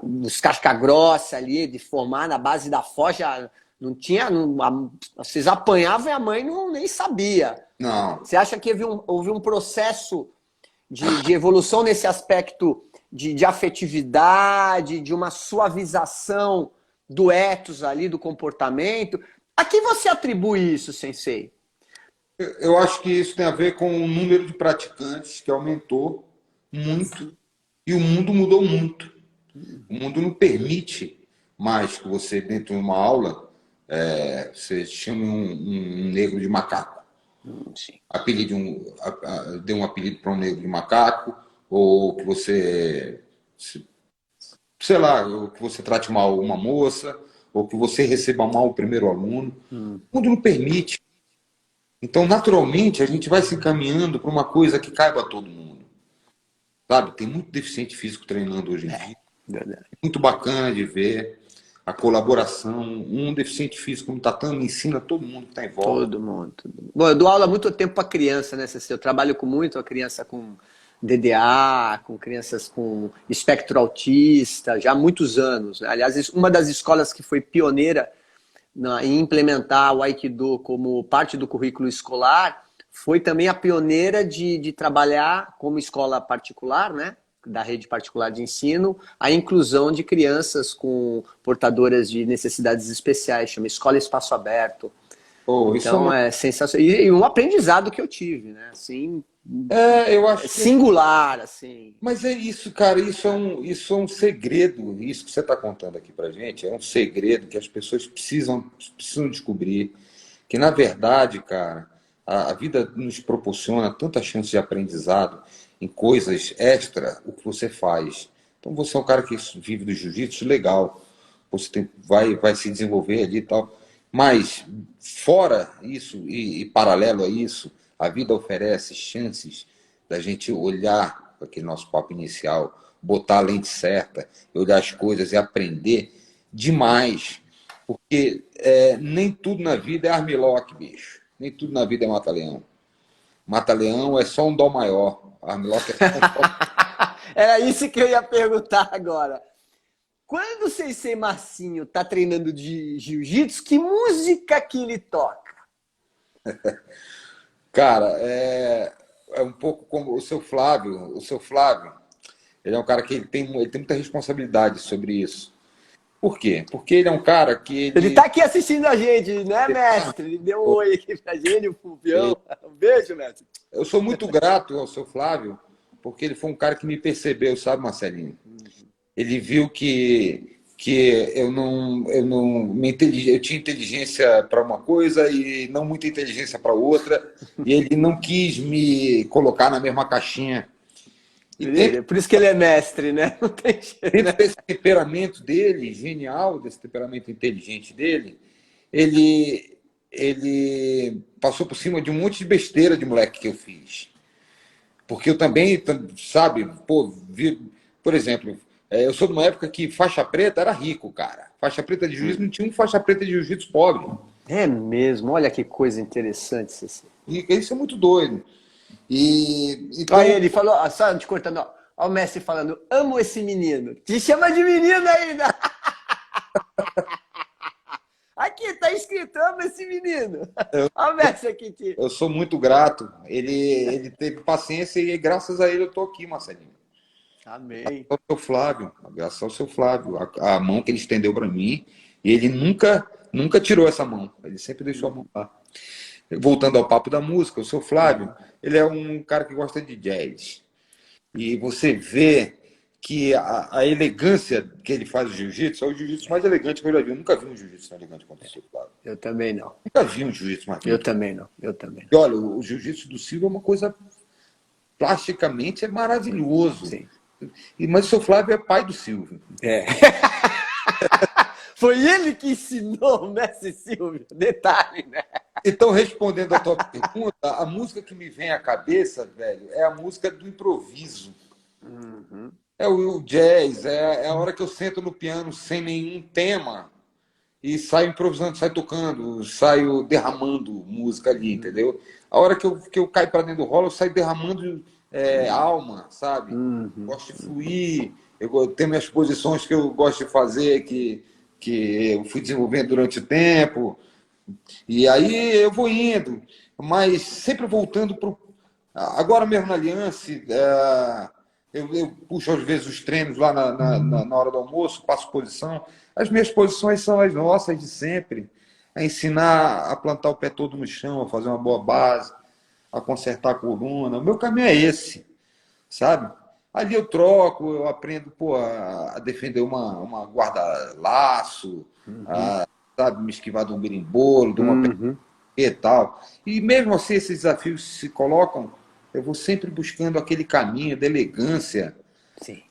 dos casca-grossa ali, de formar na base da forja, não tinha... vocês apanhavam e a mãe nem sabia. Não. Você acha que houve um processo de evolução nesse aspecto de afetividade, de uma suavização do ethos ali, do comportamento? A que você atribui isso, Sensei? Eu acho que isso tem a ver com o número de praticantes que aumentou muito e o mundo mudou muito. O mundo não permite mais que você, dentro de uma aula, você chame um negro de macaco. Sim. Dê um apelido para um negro de macaco, ou que você, sei lá, ou que você trate mal uma moça, ou que você receba mal o primeiro aluno. O mundo não permite. Então, naturalmente, a gente vai se encaminhando para uma coisa que caiba a todo mundo. Sabe? Tem muito deficiente físico treinando hoje em dia. Verdade. Muito bacana de ver a colaboração. Um deficiente físico como Tatame ensina todo mundo que está em volta. Todo mundo, todo mundo. Bom, eu dou aula há muito tempo para criança, né, Cecília? Eu trabalho com muito a criança com DDA, com crianças com espectro autista, já há muitos anos, né? Aliás, uma das escolas que foi pioneira em implementar o Aikido como parte do currículo escolar foi também a pioneira de trabalhar como escola particular, né? Da rede particular de ensino, a inclusão de crianças com portadoras de necessidades especiais, chama Escola Espaço Aberto. Oh, Então é sensacional. E um aprendizado que eu tive, né? Assim, eu acho singular, assim. Mas é isso, cara, isso é um segredo. Isso que você está contando aqui pra gente é um segredo que as pessoas precisam descobrir. Que, na verdade, cara, a vida nos proporciona tanta chance de aprendizado em coisas extra o que você faz. Então, você é um cara que vive do jiu-jitsu, legal. Vai se desenvolver ali e tal. Mas, fora isso e paralelo a isso, a vida oferece chances da gente olhar para aquele nosso papo inicial, botar a lente certa, olhar as coisas e aprender demais. Porque nem tudo na vida é armlock, bicho. Nem tudo na vida é mata-leão. Mata-leão é só um dó maior. Armlock é só um dó. Era isso que eu ia perguntar agora. Quando o Sensei Marcinho tá treinando de jiu-jitsu, que música que ele toca? Cara, é um pouco como o seu Flávio. O seu Flávio, ele é um cara que ele tem muita responsabilidade sobre isso. Por quê? Porque ele é um cara que Ele tá aqui assistindo a gente, né, mestre? Ele deu um oi aqui pra gente, o Fulvião. Um beijo, mestre. Eu sou muito grato ao seu Flávio, porque ele foi um cara que me percebeu, sabe, Marcelinho? Ele viu que eu tinha inteligência para uma coisa e não muita inteligência para outra, e ele não quis me colocar na mesma caixinha. E Por isso que ele é mestre, né? Não tem jeito, né? dentro desse temperamento dele, genial, desse temperamento inteligente dele, ele passou por cima de um monte de besteira de moleque que eu fiz. Porque eu também, sabe, por exemplo, eu sou de uma época que faixa preta era rico, cara. Faixa preta de jiu-jitsu não tinha um faixa preta de jiu-jitsu pobre. É mesmo, olha que coisa interessante, Ceci. E isso é muito doido. Então, Aí ele falou, só te cortando, ó o mestre falando, amo esse menino. Te chama de menino ainda. Aqui, tá escrito, amo esse menino. Olha o mestre aqui. Eu sou muito grato. Ele teve paciência e graças a ele eu tô aqui, Marcelinho. Amém. Graças ao seu Flávio, graças ao seu Flávio, a mão que ele estendeu para mim, e ele nunca tirou essa mão. Ele sempre deixou a mão lá. Voltando ao papo da música, o seu Flávio, ele é um cara que gosta de jazz. E você vê que a elegância que ele faz o jiu-jitsu é o jiu-jitsu mais elegante que eu já vi. Eu nunca vi um jiu-jitsu tão elegante quanto o seu Flávio. Eu também não. Nunca vi um jiu-jitsu mais Eu também não. Eu também E não. olha, o jiu-jitsu do Silva é uma coisa plasticamente maravilhoso. Sim. Mas o seu Flávio é pai do Silvio. É. Foi ele que ensinou o mestre Silvio. Detalhe, né? Então, respondendo a tua pergunta, a música que me vem à cabeça, velho, é a música do improviso. É o jazz, é a hora que eu sento no piano sem nenhum tema e saio improvisando, saio tocando, saio derramando música ali, entendeu? A hora que eu caio para dentro do rolo, eu saio derramando alma, sabe? Gosto de fluir, eu tenho minhas posições que eu gosto de fazer, que eu fui desenvolvendo durante o tempo. E aí eu vou indo, mas sempre voltando para. Agora mesmo na Aliança, eu puxo às vezes os treinos lá na hora do almoço, passo posição. As minhas posições são as nossas de sempre. É ensinar a plantar o pé todo no chão, a fazer uma boa base, a consertar a coluna. O meu caminho é esse, sabe? Ali eu troco, eu aprendo a defender uma guarda-laço, sabe, me esquivar de um berimbolo, de uma e tal. E mesmo assim, esses desafios se colocam, eu vou sempre buscando aquele caminho da elegância, Sim.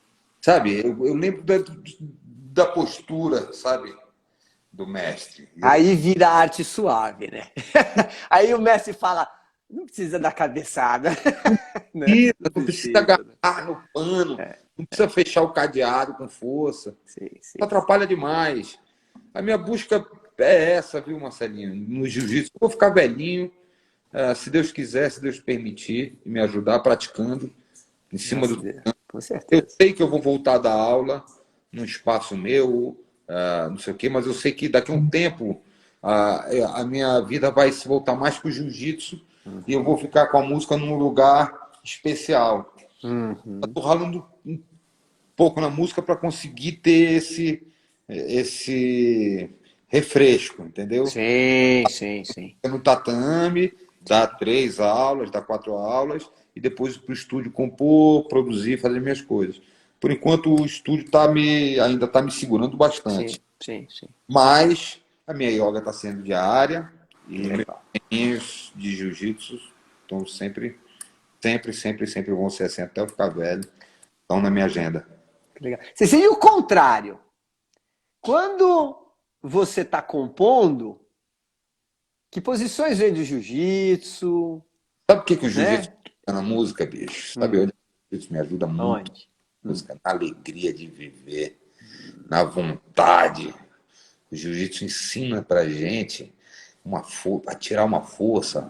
sabe? Eu lembro da postura, sabe? Do mestre. Aí vira arte suave, né? Aí o mestre fala, não precisa dar cabeçada. Né? Não precisa Né? agarrar no pano, não precisa fechar o cadeado com força. Sim, sim. Isso atrapalha demais. A minha busca é essa, viu, Marcelinho? No jiu-jitsu, eu vou ficar velhinho, se Deus quiser, se Deus permitir, e me ajudar praticando em cima do. Com Eu certeza. sei que eu vou voltar da aula num espaço meu, não sei o quê, mas eu sei que daqui a um tempo a minha vida vai se voltar mais para o jiu-jitsu e eu vou ficar com a música num lugar especial. Estou ralando um pouco na música para conseguir ter esse refresco, entendeu? Sim, sim, sim. No tatame, dá 3 aulas, dá 4 aulas, e depois para o estúdio compor, produzir, fazer minhas coisas. Por enquanto, o estúdio ainda está me segurando Sim, bastante. sim, sim. Mas a minha yoga está sendo diária e meus Legal. treininhos de jiu-jitsu estão sempre vão ser assim até eu ficar velho. Estão na minha agenda. Legal. Você seria o contrário. Quando você está compondo, que posições vem do jiu-jitsu? Sabe o que o jiu-jitsu Né? fica na música, bicho? Sabe onde o jiu-jitsu me ajuda muito? Onde? Música, na alegria de viver, na vontade. O jiu-jitsu ensina pra gente a tirar uma força,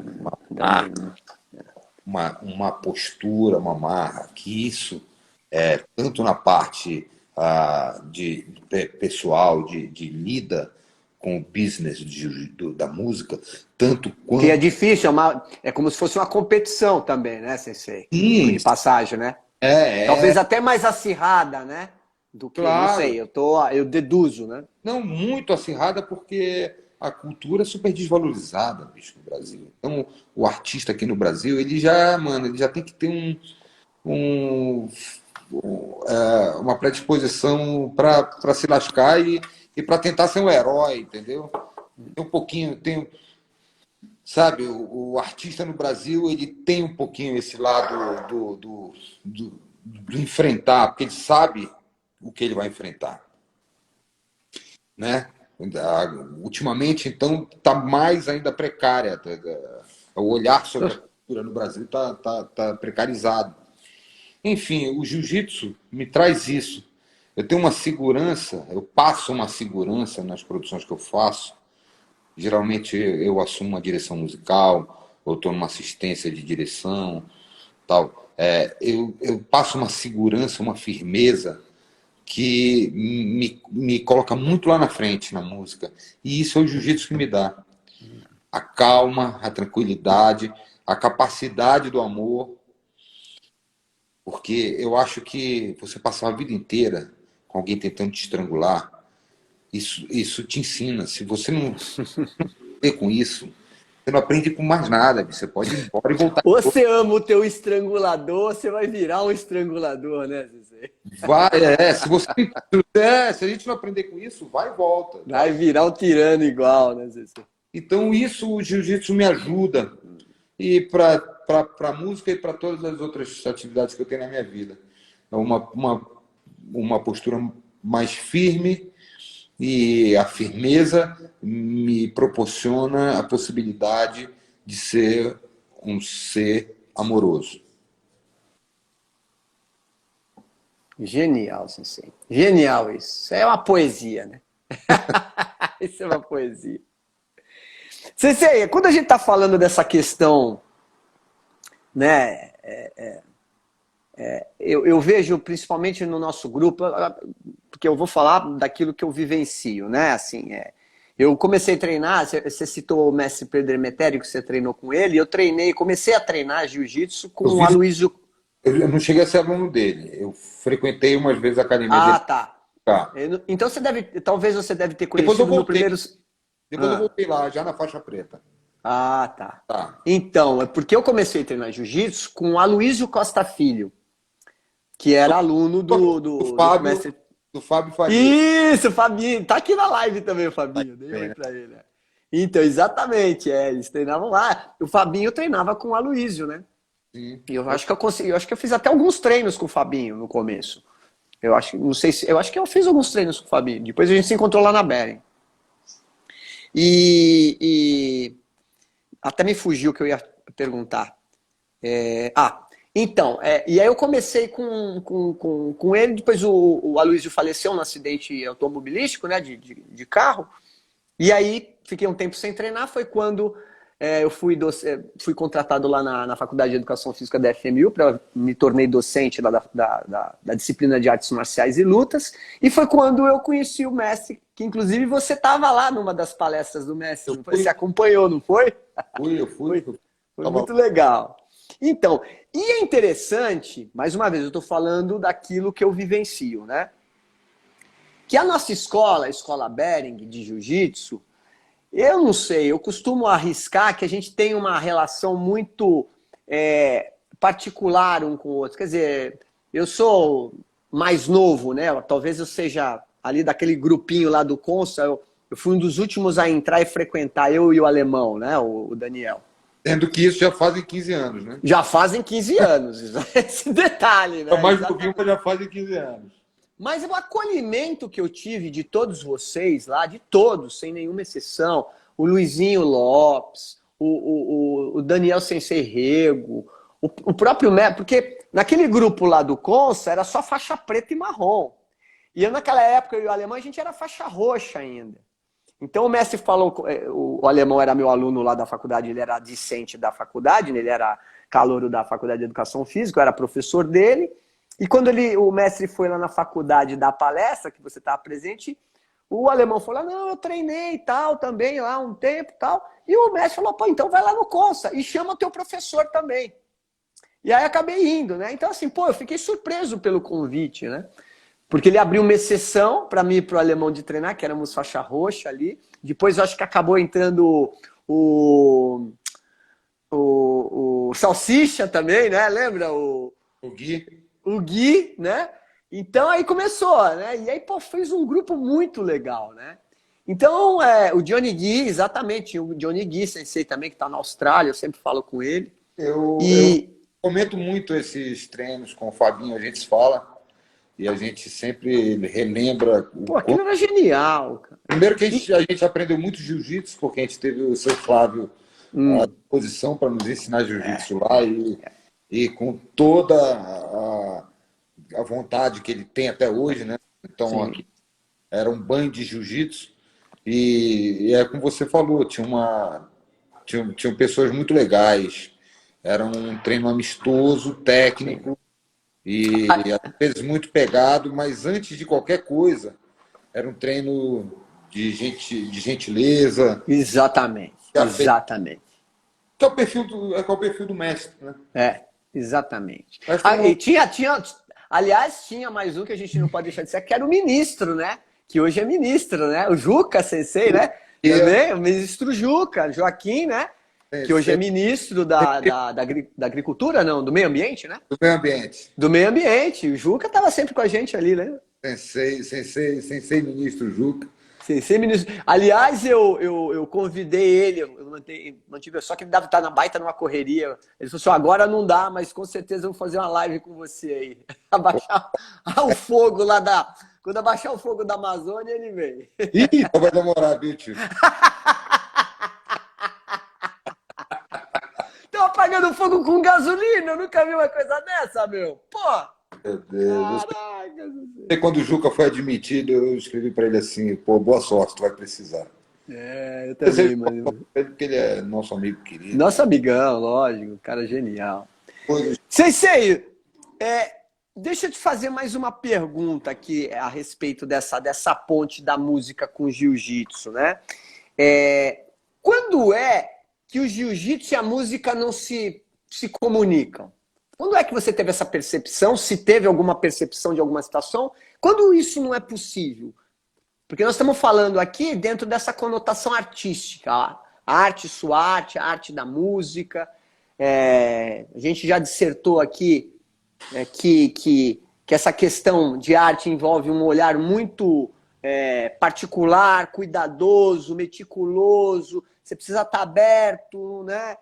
uma postura, uma marra, que isso é tanto na parte pessoal, de lida com o business da música, tanto Que é quanto. difícil, é como se fosse uma competição também, né, Sensei? Diga Sim, de passagem, né? é Talvez até mais acirrada, né? Do que, não claro. sei, eu deduzo, né? Não muito acirrada, porque a cultura é super desvalorizada, bicho, no Brasil. Então, o artista aqui no Brasil, mano, ele já tem que ter um, uma predisposição para se lascar e para tentar ser um herói, entendeu? Tem um pouquinho, sabe, o artista no Brasil, ele tem um pouquinho esse lado do enfrentar, porque ele sabe o que ele vai enfrentar, né? Ultimamente, então, está mais ainda precária. O olhar sobre a cultura no Brasil está precarizado. Enfim, o jiu-jitsu me traz isso. Eu tenho uma segurança, eu passo uma segurança nas produções que eu faço. Geralmente eu assumo uma direção musical, ou estou numa assistência de direção, tal. Eu passo uma segurança, uma firmeza que me coloca muito lá na frente na música. E isso é o jiu-jitsu que me dá. A calma, a tranquilidade, a capacidade do amor. Porque eu acho que você passar a vida inteira com alguém tentando te estrangular, isso te ensina. Se você não ter com isso, você não aprende com mais nada. Você pode ir embora e voltar. Ou você ama o teu estrangulador, você vai virar um estrangulador, né, Sensei? Vai, se a gente não aprender com isso, vai e volta. Vai virar um tirano igual, né, Sensei? Então, isso o jiu-jitsu me ajuda. E para a música e para todas as outras atividades que eu tenho na minha vida. É uma postura mais firme, e a firmeza me proporciona a possibilidade de ser um ser amoroso. Genial, Sensei. Genial isso. Isso é uma poesia, né? Isso é uma poesia. Sensei, quando a gente está falando dessa questão, né? Eu vejo principalmente no nosso grupo, porque eu vou falar daquilo que eu vivencio, né? Assim, eu comecei a treinar, você citou o mestre Pedro Emetério, que você treinou com ele, comecei a treinar jiu-jitsu com o Aloysio. Eu não cheguei a ser aluno dele. Eu frequentei umas vezes a academia dele. Ah, tá. Tá. Então talvez você deve ter conhecido no primeiro. Depois eu voltei lá, já na faixa preta. Ah, tá. Tá. Então, é porque eu comecei a treinar jiu-jitsu com o Aloysio Costa Filho, que era aluno do Fábio Faria. Isso, Fabinho. Tá aqui na live também, o Fabinho. Dei oi pra ele. Então, exatamente, eles treinavam lá. O Fabinho treinava com o Aloysio, né? Sim. E eu acho que eu consegui, eu acho que eu fiz até alguns treinos com o Fabinho no começo. Eu acho, não sei se, eu acho que eu fiz alguns treinos com o Fabinho. Depois a gente se encontrou lá na Bering. E até me fugiu o que eu ia perguntar. Então, e aí eu comecei com ele, depois o Aloysio faleceu num acidente automobilístico, né, de carro, e aí fiquei um tempo sem treinar, foi quando eu fui contratado lá na Faculdade de Educação Física da FMU, me tornei docente lá da disciplina de artes marciais e lutas, e foi quando eu conheci o mestre, que inclusive você estava lá numa das palestras do mestre, você acompanhou, não foi? Eu fui. Foi muito legal. Então, e é interessante, mais uma vez, eu estou falando daquilo que eu vivencio, né? Que a nossa escola, a Escola Bering de Jiu-Jitsu, eu não sei, eu costumo arriscar que a gente tem uma relação muito particular um com o outro. Quer dizer, eu sou mais novo, né? Talvez eu seja ali daquele grupinho lá do Consa, eu fui um dos últimos a entrar e frequentar, eu e o alemão, né? O Daniel. Sendo que isso já fazem 15 anos, né? Já fazem 15 anos, esse detalhe, né? É mais novinho, mas já fazem 15 anos. Mas o acolhimento que eu tive de todos vocês lá, de todos, sem nenhuma exceção, o Luizinho Lopes, o Daniel Sensei Rego, o próprio Mestre, porque naquele grupo lá do Consa era só faixa preta e marrom. E eu, naquela época, eu e o alemão, a gente era faixa roxa ainda. Então o mestre falou, o alemão era meu aluno lá da faculdade, ele era discente da faculdade, ele era calouro da Faculdade de Educação Física, eu era professor dele, e quando o mestre foi lá na faculdade dar palestra, que você estava presente, o alemão falou, não, eu treinei e tal, também lá um tempo e tal, e o mestre falou, pô, então vai lá no Consa e chama o teu professor também. E aí acabei indo, né? Então assim, pô, eu fiquei surpreso pelo convite, né? Porque ele abriu uma exceção para mim e para o alemão de treinar, que éramos faixa roxa ali. Depois eu acho que acabou entrando o Salsicha também, né? Lembra? O Gui. O Gui, né? Então aí começou, né? E aí, pô, fez um grupo muito legal, né? Então, o Johnny Gui, exatamente, o Johnny Gui, sensei também, que está na Austrália, eu sempre falo com ele. Eu comento muito esses treinos com o Fabinho, a gente se fala. E a gente sempre relembra. Pô, aquilo era genial, cara. Primeiro que a gente aprendeu muito jiu-jitsu, porque a gente teve o seu Flávio à disposição para nos ensinar jiu-jitsu lá, e com toda a vontade que ele tem até hoje, né? Então, aqui, era um banho de jiu-jitsu, e é como você falou, tinham pessoas muito legais, era um treino amistoso, técnico, e às vezes muito pegado, mas antes de qualquer coisa, era um treino de gentileza. Exatamente, exatamente. Que é o perfil do mestre, né? Exatamente. E aliás, tinha mais um que a gente não pode deixar de ser, que era o ministro, né? Que hoje é ministro, né? O Juca Sensei, né? Também, o ministro Juca, Joaquim, né? Que hoje é ministro da agricultura, não, do meio ambiente, né? Do meio ambiente. Do meio ambiente. O Juca estava sempre com a gente ali, né? Sensei ministro Juca. Sensei ministro. Aliás, eu convidei ele, eu mantive, só que ele deve estar na baita numa correria. Ele falou assim, agora não dá, mas com certeza eu vou fazer uma live com você aí. Abaixar o fogo lá Quando abaixar o fogo da Amazônia, ele vem. Ih, vai demorar, viu, tio? Apagando fogo com gasolina, eu nunca vi uma coisa dessa, meu. Pô! Meu Deus. Caraca, e quando o Juca foi admitido, eu escrevi para ele assim, pô, boa sorte, tu vai precisar. Eu também, mano. Porque ele é nosso amigo querido. Nosso amigão, lógico, cara genial. Sensei, deixa eu te fazer mais uma pergunta aqui a respeito dessa ponte da música com o jiu-jitsu, né? Quando que o jiu-jitsu e a música não se comunicam? Quando é que você teve essa percepção? Se teve alguma percepção de alguma situação? Quando isso não é possível? Porque nós estamos falando aqui dentro dessa conotação artística. A arte, sua arte, a arte da música. A gente já dissertou aqui que essa questão de arte envolve um olhar muito particular, cuidadoso, meticuloso, você precisa estar aberto, né?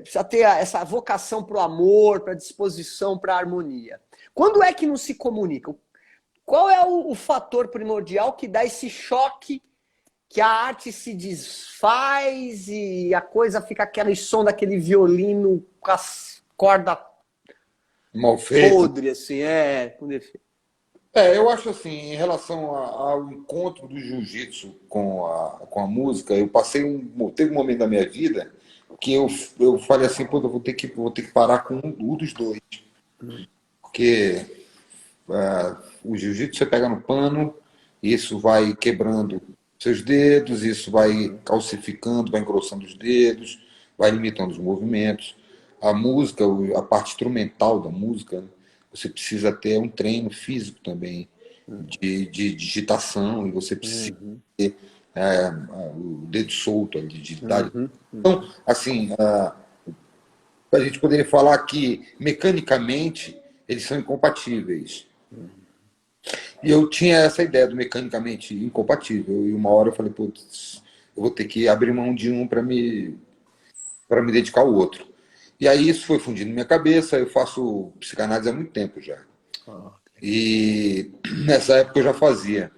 Precisa ter essa vocação para o amor, para a disposição, para a harmonia. Quando é que não se comunica? Qual é o fator primordial que dá esse choque, que a arte se desfaz e a coisa fica aquele som daquele violino com as cordas Mal feito. podre, assim, com defeito? Eu acho assim, em relação ao encontro do jiu-jitsu com a música, eu teve um momento da minha vida que eu falei assim, pô, eu vou ter que parar com um dos dois. Porque o jiu-jitsu você pega no pano, isso vai quebrando seus dedos, isso vai calcificando, vai engrossando os dedos, vai limitando os movimentos. A música, a parte instrumental da música, né? Você precisa ter um treino físico também de digitação, e você precisa ter o dedo solto, a digitar. Então, assim, a gente poderia falar que mecanicamente eles são incompatíveis. E eu tinha essa ideia do mecanicamente incompatível. E uma hora eu falei, putz, eu vou ter que abrir mão de um para me dedicar ao outro. E aí isso foi fundindo na minha cabeça. Eu faço psicanálise há muito tempo já. E nessa época eu já fazia.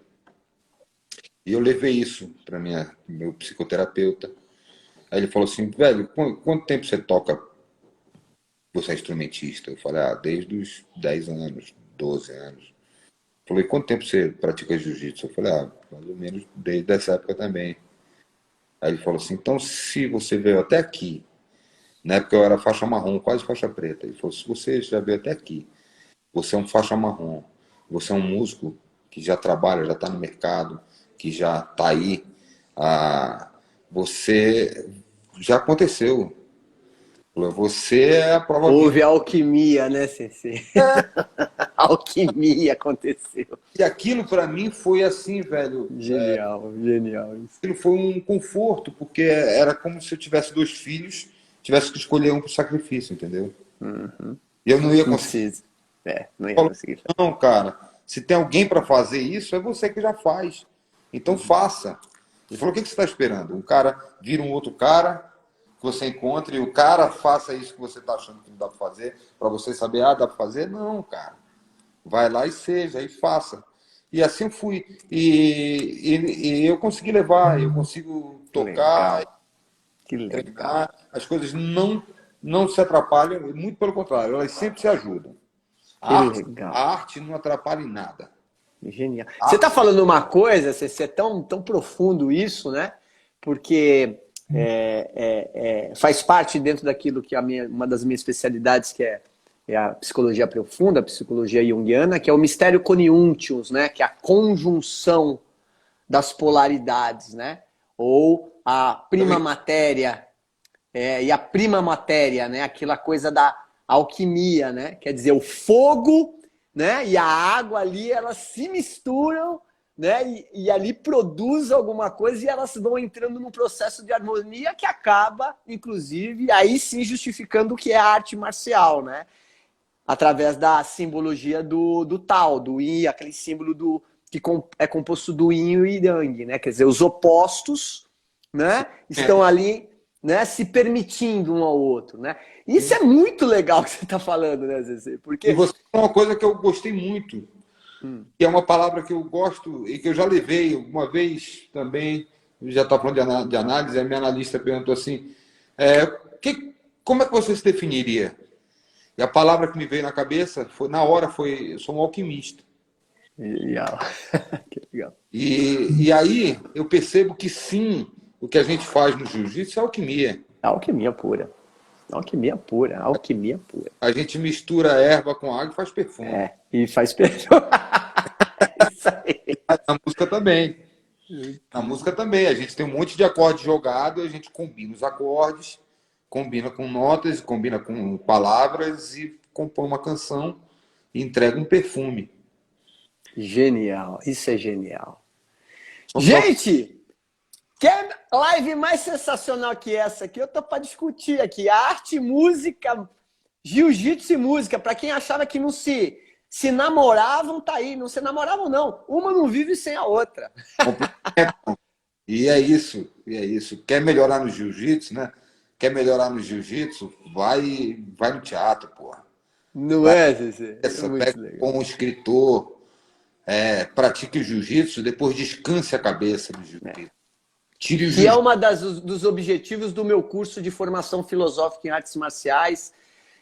E eu levei isso para meu psicoterapeuta. Aí ele falou assim, velho, quanto tempo você toca? Você é instrumentista? Eu falei, desde os 10 anos, 12 anos. Falei, quanto tempo você pratica jiu-jitsu? Eu falei, mais ou menos desde essa época também. Aí ele falou assim, então se você veio até aqui, na época eu era faixa marrom, quase faixa preta. Ele falou, se você já veio até aqui, você é um faixa marrom, você é um músico que já trabalha, já está no mercado, que já está aí, você já aconteceu. Você é a prova viva. Houve alquimia, né, Sensei? Alquimia aconteceu. E aquilo para mim foi assim, velho. Genial, genial isso. Aquilo foi um conforto, porque era como se eu tivesse 2 filhos, tivesse que escolher um para o sacrifício, entendeu? E eu não ia Não conseguir. precisa. Não ia conseguir. Não, cara, se tem alguém para fazer isso, é você que já faz. Então faça. Ele falou, o que você está esperando? Um cara vira um outro cara, que você encontre, e o cara faça isso que você está achando que não dá para fazer, para você saber, dá para fazer? Não, cara. Vai lá e seja, e faça. E assim eu fui. E eu consegui levar, eu consigo tocar, Que legal. treinar. As coisas não se atrapalham, muito pelo contrário, elas sempre se ajudam. Legal. A arte não atrapalha em nada. Genial. Você está falando uma coisa, você é tão profundo isso, né? Porque faz parte dentro daquilo que uma das minhas especialidades, que é a psicologia profunda, a psicologia junguiana, que é o mistério coniunctius, né? Que é a conjunção das polaridades, né? Ou a prima matéria e a prima matéria, né? Aquela coisa da alquimia, né? Quer dizer, o fogo, né? E a água ali, elas se misturam, né? E ali produz alguma coisa e elas vão entrando num processo de harmonia que acaba, inclusive, aí sim justificando o que é a arte marcial, né? Através da simbologia do Tao, do Yin, aquele símbolo que é composto do Yin e Yang, né? Quer dizer, os opostos, né? Estão ali, né? Se permitindo um ao outro, né? Isso é muito legal que você está falando, né, Zezé? Porque... E você é uma coisa que eu gostei muito, que é uma palavra que eu gosto e que eu já levei uma vez também, já está falando de análise, a minha analista perguntou assim, como é que você se definiria? E a palavra que me veio na cabeça, na hora, foi: eu sou um alquimista. Legal. Que legal. E aí eu percebo que sim, o que a gente faz no jiu-jitsu é alquimia. Alquimia pura. Alquimia pura. Alquimia pura. A gente mistura erva com água e faz perfume. E faz perfume. Isso aí. Na música também. Na música também. A gente tem um monte de acorde jogado, a gente combina os acordes, combina com notas, combina com palavras e compõe uma canção e entrega um perfume. Genial, isso é genial. Gente, quer live mais sensacional que essa aqui? Eu tô para discutir aqui arte, música, jiu-jitsu e música. Para quem achava que não se Se namoravam, tá aí. Não se namoravam, não. Uma não vive sem a outra. E é isso, e é isso. Quer melhorar no jiu-jitsu, né? Quer melhorar no jiu-jitsu? Vai no teatro, porra. Não Vai é, Cecê? É essa, pega muito legal. com um escritor, pratique o jiu-jitsu, depois descanse a cabeça no jiu-jitsu. Tire o Que é jiu-jitsu. uma dos objetivos do meu curso de formação filosófica em artes marciais,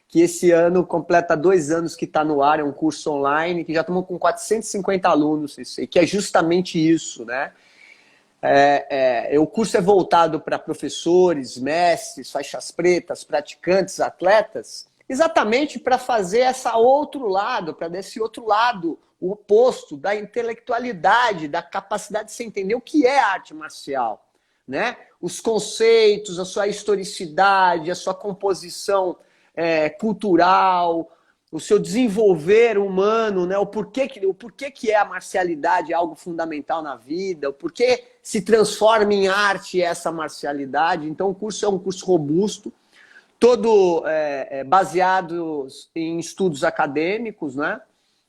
que esse ano completa 2 anos que está no ar, é um curso online, que já estamos com 450 alunos, e que é justamente isso, né? O curso é voltado para professores, mestres, faixas pretas, praticantes, atletas, exatamente para fazer essa outro lado, para desse outro lado, o oposto da intelectualidade, da capacidade de se entender o que é arte marcial, né? Os conceitos, a sua historicidade, a sua composição cultural, o seu desenvolver humano, né? O porquê que é a marcialidade algo fundamental na vida, o porquê se transforma em arte essa marcialidade. Então, o curso é um curso robusto, todo baseado em estudos acadêmicos, né?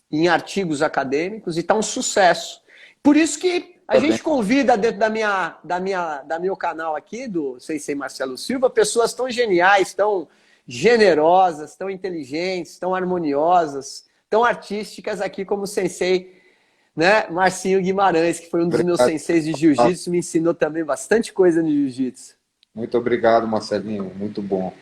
Em artigos acadêmicos, e está um sucesso. Por isso que a gente convida dentro da meu canal aqui, do Sensei Marcelo Silva, pessoas tão geniais, tão generosas, tão inteligentes, tão harmoniosas, tão artísticas aqui como o Sensei, né, Marcinho Guimarães, que foi um dos meus Obrigado. senseis de jiu-jitsu, me ensinou também bastante coisa no jiu-jitsu. Muito obrigado, Marcelinho. Muito bom.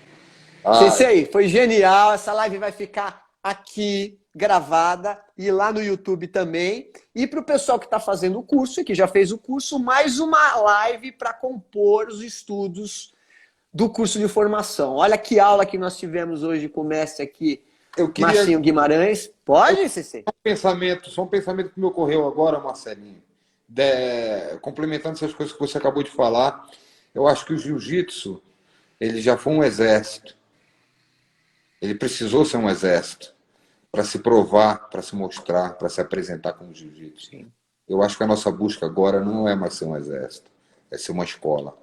Sensei, foi genial. Essa live vai ficar aqui gravada e lá no YouTube também. E para o pessoal que está fazendo o curso e que já fez o curso, mais uma live para compor os estudos do curso de formação. Olha que aula que nós tivemos hoje com o mestre aqui, Eu queria Marcinho Guimarães. Pode, Sensei? só um pensamento que me ocorreu agora, Marcelinho. Complementando essas coisas que você acabou de falar, eu acho que o jiu-jitsu, ele já foi um exército. Ele precisou ser um exército para se provar, para se mostrar, para se apresentar como jiu-jitsu. Eu acho que a nossa busca agora não é mais ser um exército, é ser uma escola.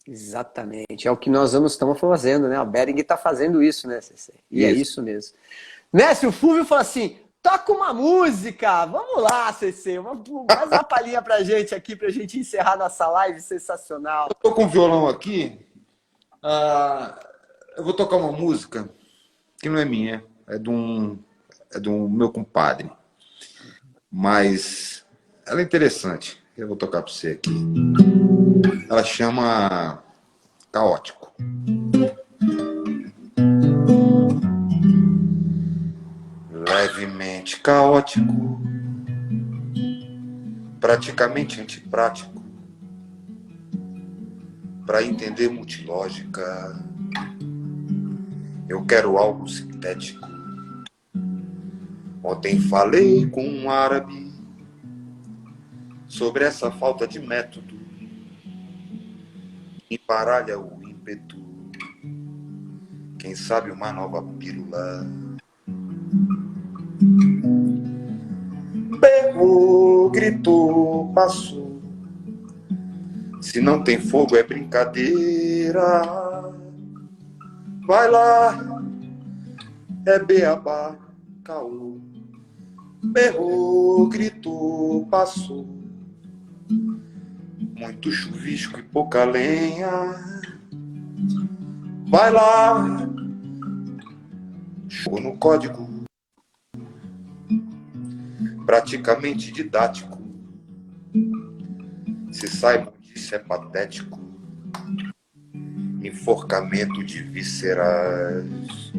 Exatamente. É o que nós estamos fazendo, né? O Bering está fazendo isso, né, Sensei? E é isso mesmo. Mestre, o Fúvio falou assim, toca uma música. Vamos lá, Sensei. Faz uma palhinha pra gente aqui, pra gente encerrar nossa live sensacional. Eu tô com o violão aqui. Eu vou tocar uma música que não é minha, é do meu compadre. Mas ela é interessante. Eu vou tocar para você aqui. Ela chama Caótico. Levemente caótico, praticamente antiprático, para entender multilógica, eu quero algo sintético. Ontem falei com um árabe sobre essa falta de método que embaralha o ímpeto. Quem sabe uma nova pílula. Berrou, gritou, passou. Se não tem fogo é brincadeira. Vai lá, é beabá, caô. Berrou, gritou, passou. Muito chuvisco e pouca lenha. Vai lá, chegou no código. Praticamente didático. Se saiba disso é patético. Enforcamento de vísceras.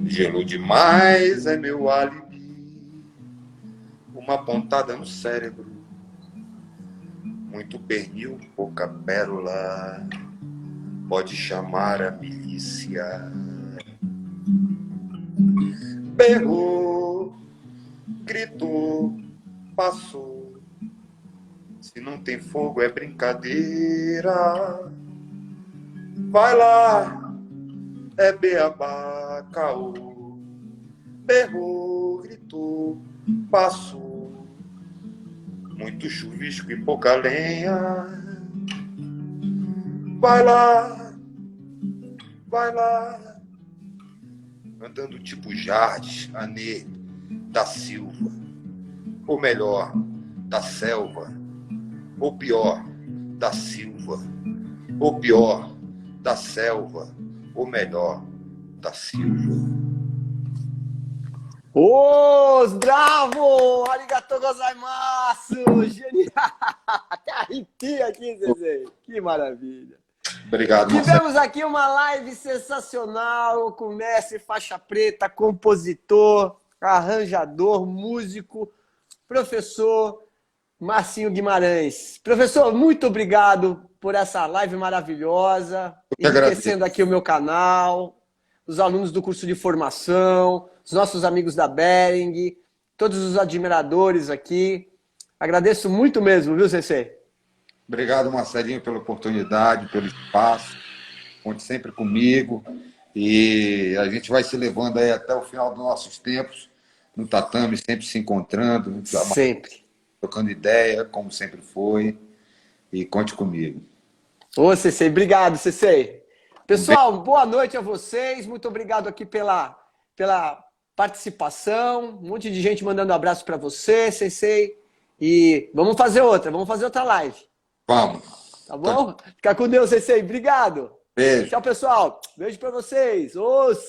Gelo demais é meu álibi. Uma pontada no cérebro. Muito pernil, pouca pérola. Pode chamar a milícia. Berrou, gritou, passou. Se não tem fogo é brincadeira. Vai lá, é beabá, caô. Berrou, gritou, passou. Muito chuvisco e pouca lenha. Vai lá, vai lá. Andando tipo Jardes, Anê, da Silva. Ou melhor, da selva. Ou pior, da Silva. Ou pior, da selva. Ou melhor, da Silva. Ô, bravo! Arigatou gozaimasu! Genial! Até arrepia aqui, Zezé. Que maravilha. Obrigado, Marcelo. Tivemos aqui uma live sensacional com o mestre faixa preta, compositor, arranjador, músico, professor Marcinho Guimarães. Professor, muito obrigado por essa live maravilhosa, enriquecendo aqui o meu canal, os alunos do curso de formação, os nossos amigos da Bering, todos os admiradores aqui. Agradeço muito mesmo, viu, Cecê? Obrigado, Marcelinho, pela oportunidade, pelo espaço. Conte sempre comigo. E a gente vai se levando aí até o final dos nossos tempos, no tatame, sempre se encontrando. Sempre. Trocando ideia, como sempre foi. E conte comigo. Ô, Cecê, obrigado, Cecê. Pessoal, boa noite a vocês. Muito obrigado aqui pela participação. Um monte de gente mandando abraço para você, Cecê. E vamos fazer outra live. Vamos. Tá bom? Fica com Deus, Cecê. Obrigado. Beijo. Tchau, pessoal. Beijo para vocês. Os.